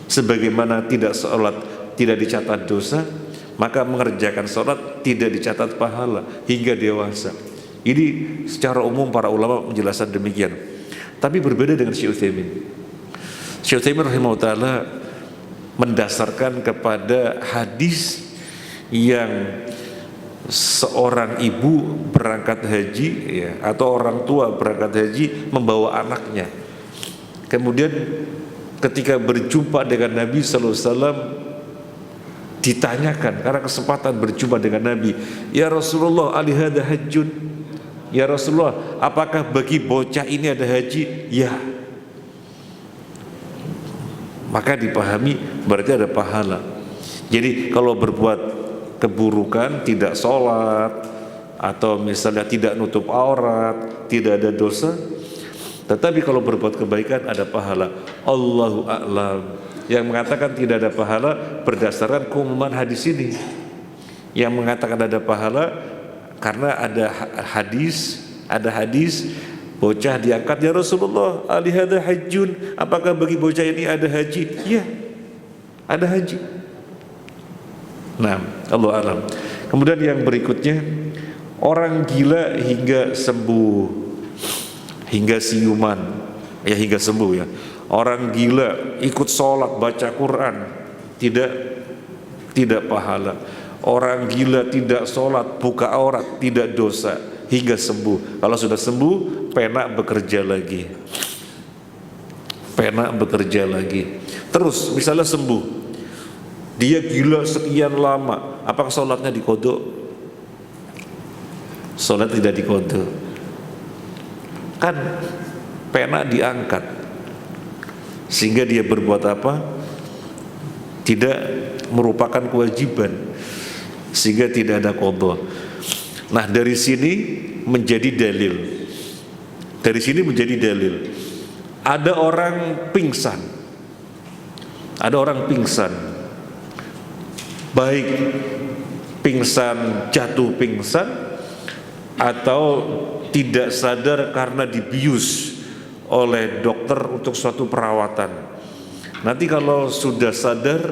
Sebagaimana tidak sholat tidak dicatat dosa, maka mengerjakan sholat tidak dicatat pahala hingga dewasa. Ini secara umum para ulama menjelaskan demikian. Tapi berbeda dengan Syekh Utsaimin. Syekh Utsaimin rahimahullah ta'ala mendasarkan kepada hadis yang seorang ibu berangkat haji ya, atau orang tua berangkat haji membawa anaknya. Kemudian ketika berjumpa dengan Nabi sallallahu alaihi wasallam ditanyakan, karena kesempatan berjumpa dengan Nabi, ya Rasulullah, alihada hajjun, ya Rasulullah, apakah bagi bocah ini ada haji? Ya. Maka dipahami berarti ada pahala. Jadi kalau berbuat keburukan, tidak sholat, atau misalnya tidak nutup aurat, tidak ada dosa. Tetapi kalau berbuat kebaikan ada pahala. Allahu a'lam. Yang mengatakan tidak ada pahala berdasarkan keumuman hadis ini. Yang mengatakan ada pahala karena ada hadis bocah diangkat, ya Rasulullah, alihada hajjun, apakah bagi bocah ini ada haji? Ya, ada haji. Nah, Allah alam. Kemudian yang berikutnya, orang gila hingga sembuh, hingga siuman, ya hingga sembuh ya. Orang gila ikut sholat, baca Quran, tidak pahala. Orang gila tidak sholat, buka aurat, tidak dosa hingga sembuh. Kalau sudah sembuh, pena bekerja lagi. Pena bekerja lagi. Terus misalnya sembuh, dia gila sekian lama, apakah sholatnya dikodok? Sholat tidak dikodok. Kan pena diangkat, sehingga dia berbuat apa? Tidak merupakan kewajiban, sehingga tidak ada qadha. Nah dari sini menjadi dalil. Dari sini menjadi dalil. Ada orang pingsan. Ada orang pingsan. Baik pingsan, jatuh pingsan, atau tidak sadar karena dibius oleh dokter untuk suatu perawatan. Nanti kalau sudah sadar,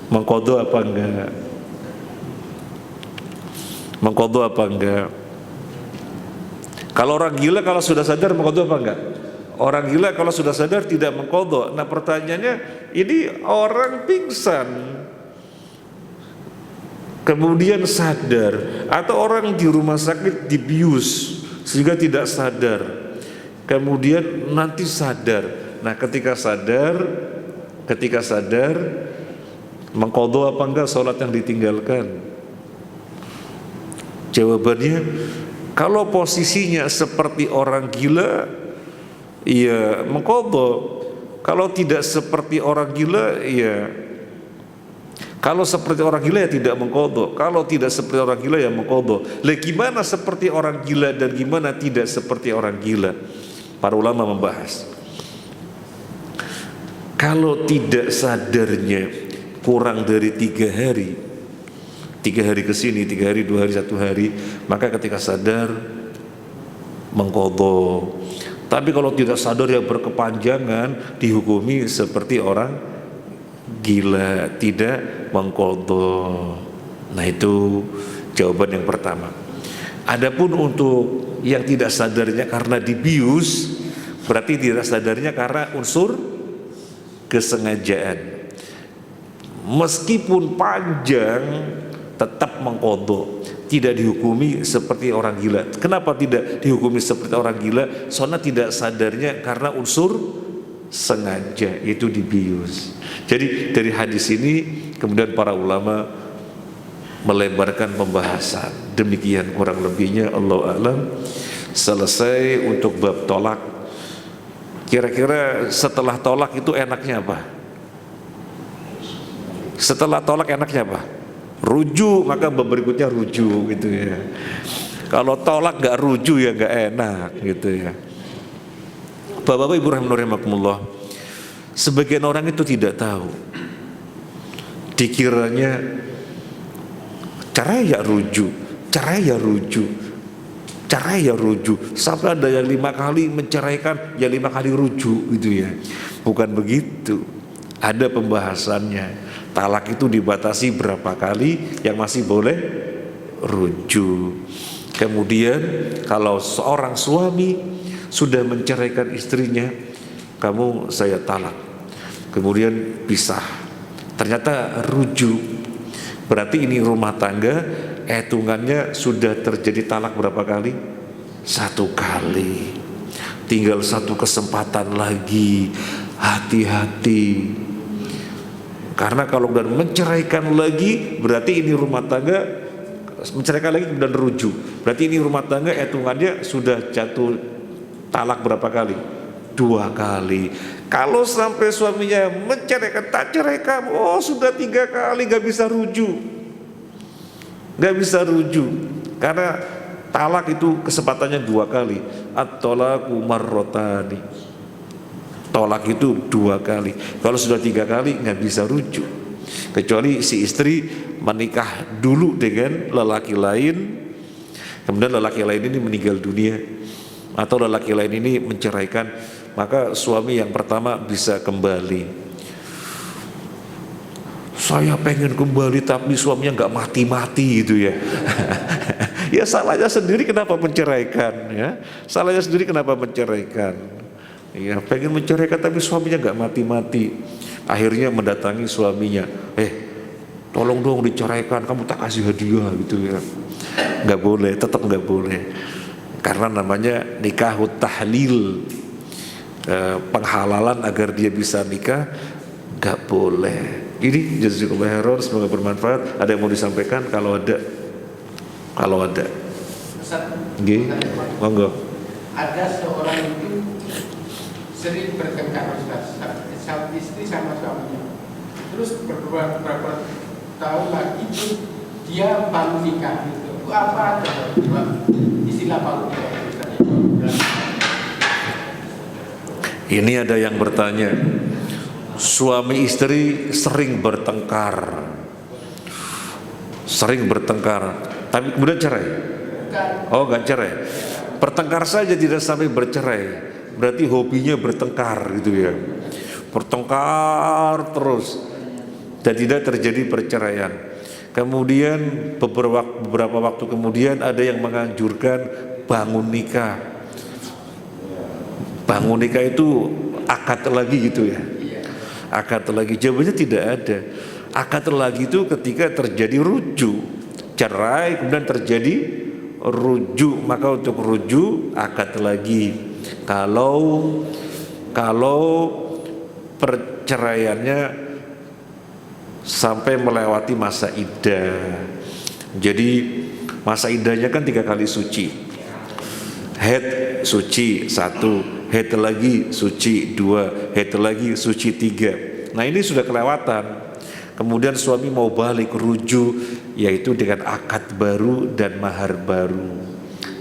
Mengqadha apa enggak? Mengqadha apa enggak? Kalau orang gila kalau sudah sadar mengqadha apa enggak? Orang gila kalau sudah sadar tidak mengqadha. Nah pertanyaannya, ini orang pingsan kemudian sadar, atau orang di rumah sakit dibius sehingga tidak sadar, kemudian nanti sadar. Nah ketika sadar mengqadha apa enggak sholat yang ditinggalkan? Jawabannya, kalau posisinya seperti orang gila, ya mengqadha. Kalau tidak seperti orang gila, ya kalau seperti orang gila ya tidak mengqadha. Kalau tidak seperti orang gila ya mengqadha. Lah gimana seperti orang gila dan gimana tidak seperti orang gila? Para ulama membahas. Kalau tidak sadarnya kurang dari 3 hari, 3 hari ke sini, 3 hari, 2 hari, 1 hari, maka ketika sadar mengqadha. Tapi kalau tidak sadar yang berkepanjangan, dihukumi seperti orang gila, tidak mengqadha. Nah itu jawaban yang pertama. Adapun untuk yang tidak sadarnya karena dibius, berarti tidak sadarnya karena unsur kesengajaan. Meskipun panjang tetap mengqadha, tidak dihukumi seperti orang gila. Kenapa tidak dihukumi seperti orang gila? Soalnya tidak sadarnya karena unsur sengaja, itu dibius. Jadi dari hadis ini kemudian para ulama melebarkan pembahasan. Demikian kurang lebihnya, Allah a'lam. Selesai untuk bab tolak. Kira-kira setelah tolak itu enaknya apa? Setelah tolak enaknya apa? Rujuk, maka bab berikutnya rujuk gitu ya. Kalau tolak gak rujuk ya gak enak gitu ya. Bapak-bapak, ibu rahimakumullah, sebagian orang itu tidak tahu, dikiranya cerai ya rujuk, cerai ya rujuk, cerai ya rujuk, sampai ada yang 5 kali menceraikan, ya 5 kali rujuk gitu ya. Bukan begitu, ada pembahasannya. Talak itu dibatasi berapa kali yang masih boleh rujuk. Kemudian kalau seorang suami sudah menceraikan istrinya, kamu saya talak, kemudian pisah, ternyata rujuk, berarti ini rumah tangga, hitungannya sudah terjadi talak berapa kali? 1 kali. Tinggal 1 kesempatan lagi. Hati-hati, karena kalau udah menceraikan lagi, berarti ini rumah tangga, menceraikan lagi kemudian rujuk, berarti ini rumah tangga hitungannya sudah jatuh talak berapa kali? 2 kali. Kalau sampai suaminya menceraikan, tak cerai kamu, oh sudah 3 kali, gak bisa rujuk, gak bisa rujuk, karena talak itu kesempatannya 2 kali. At-talaqu marrotani, tolak itu 2 kali. Kalau sudah 3 kali gak bisa rujuk, kecuali si istri menikah dulu dengan lelaki lain, kemudian lelaki lain ini meninggal dunia, atau lelaki lain ini menceraikan, maka suami yang pertama bisa kembali. Saya pengen kembali tapi suaminya nggak mati-mati gitu ya. Ya salahnya sendiri kenapa menceraikan ya? Salahnya sendiri kenapa menceraikan? Ya pengen menceraikan tapi suaminya nggak mati-mati. Akhirnya mendatangi suaminya, tolong dong diceraikan, kamu tak kasih hadiah gitu ya. Nggak boleh, tetap nggak boleh. Karena namanya nikahut tahlil, penghalalan agar dia bisa nikah, gak boleh. Ini jazakumullah khairan, semoga bermanfaat. Ada yang mau disampaikan? Kalau ada, Nggih, monggo. Ada seorang itu sering bertengkar, Ustaz, istri sama suaminya. Terus beberapa tahun lagi itu dia baru nikah gitu. Apa istilah baru nikah? Ini ada yang bertanya, suami istri sering bertengkar, tapi kemudian cerai. Oh, gak cerai, bertengkar saja tidak sampai bercerai, berarti hobinya bertengkar gitu ya, bertengkar terus. dan tidak terjadi perceraian. Kemudian beberapa waktu kemudian ada yang menganjurkan bangun nikah. Bangun nikah itu akad lagi gitu ya. Akad lagi, jawabannya tidak ada. Akad lagi itu ketika terjadi rujuk, cerai kemudian terjadi rujuk, maka untuk rujuk akad lagi. Kalau perceraiannya sampai melewati masa iddah. Jadi masa iddahnya kan 3 kali suci. Haid suci 1, haid lagi suci 2, haid lagi suci 3. Nah ini sudah kelewatan. Kemudian suami mau balik rujuk, yaitu dengan akad baru dan mahar baru.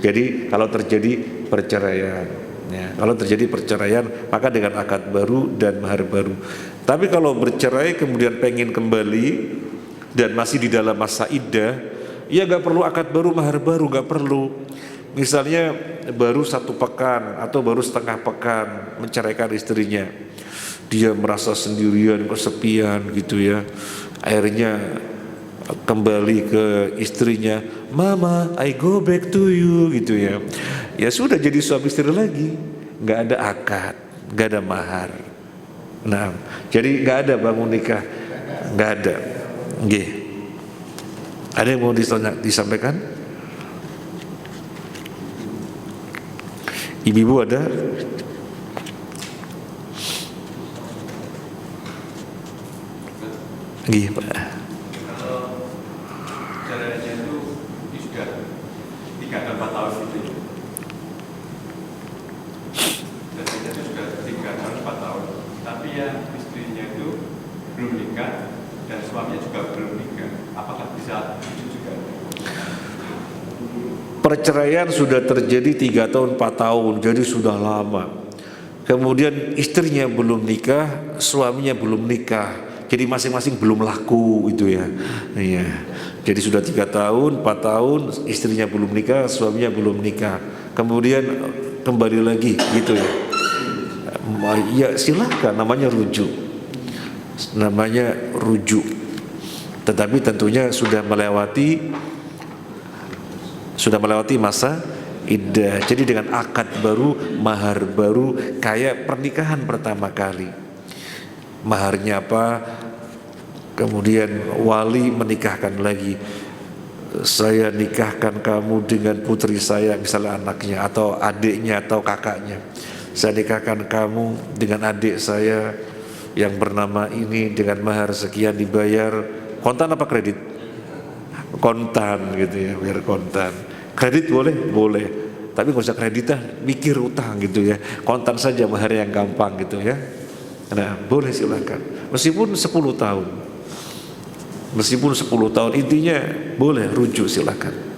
Jadi kalau terjadi perceraian, ya, kalau terjadi perceraian maka dengan akad baru dan mahar baru. Tapi kalau bercerai kemudian pengen kembali dan masih di dalam masa iddah, ya gak perlu akad baru, mahar baru, gak perlu. Misalnya baru 1 pekan atau baru setengah pekan menceraikan istrinya, dia merasa sendirian, kesepian gitu ya, akhirnya kembali ke istrinya, "Mama, I go back to you," gitu ya. Ya sudah jadi suami istri lagi, nggak ada akad, nggak ada mahar. Nah, jadi nggak ada bangun nikah, nggak ada. Nggih. Ada yang mau disampaikan? Ibu-ibu ada? Nggih, Pak. Kalau caranya itu sudah 3 atau 4 tahun itu, dan itu sudah 3 tahun 4 tahun, tapi ya istrinya itu belum nikah dan suaminya juga belum nikah, apakah bisa itu juga? Perceraian sudah terjadi 3 tahun 4 tahun, jadi sudah lama. Kemudian istrinya belum nikah, suaminya belum nikah, jadi masing-masing belum laku itu ya. Iya. Jadi sudah 3 tahun, 4 tahun, istrinya belum nikah, suaminya belum nikah. Kemudian kembali lagi gitu ya. Ya silahkan, namanya rujuk. Namanya rujuk. Tetapi tentunya sudah melewati masa iddah. Jadi dengan akad baru, mahar baru, kayak pernikahan pertama kali. Maharnya apa? Kemudian wali menikahkan lagi. Saya nikahkan kamu dengan putri saya, misalnya anaknya atau adiknya atau kakaknya. Saya nikahkan kamu dengan adik saya yang bernama ini dengan mahar sekian, dibayar kontan apa kredit? Kontan gitu ya, biar kontan. Kredit boleh? Boleh. Tapi nggak usah kreditan, mikir utang gitu ya. Kontan saja, mahar yang gampang gitu ya. Nah, boleh silakan. Meskipun 10 tahun. Meskipun 10 tahun, intinya boleh rujuk silakan.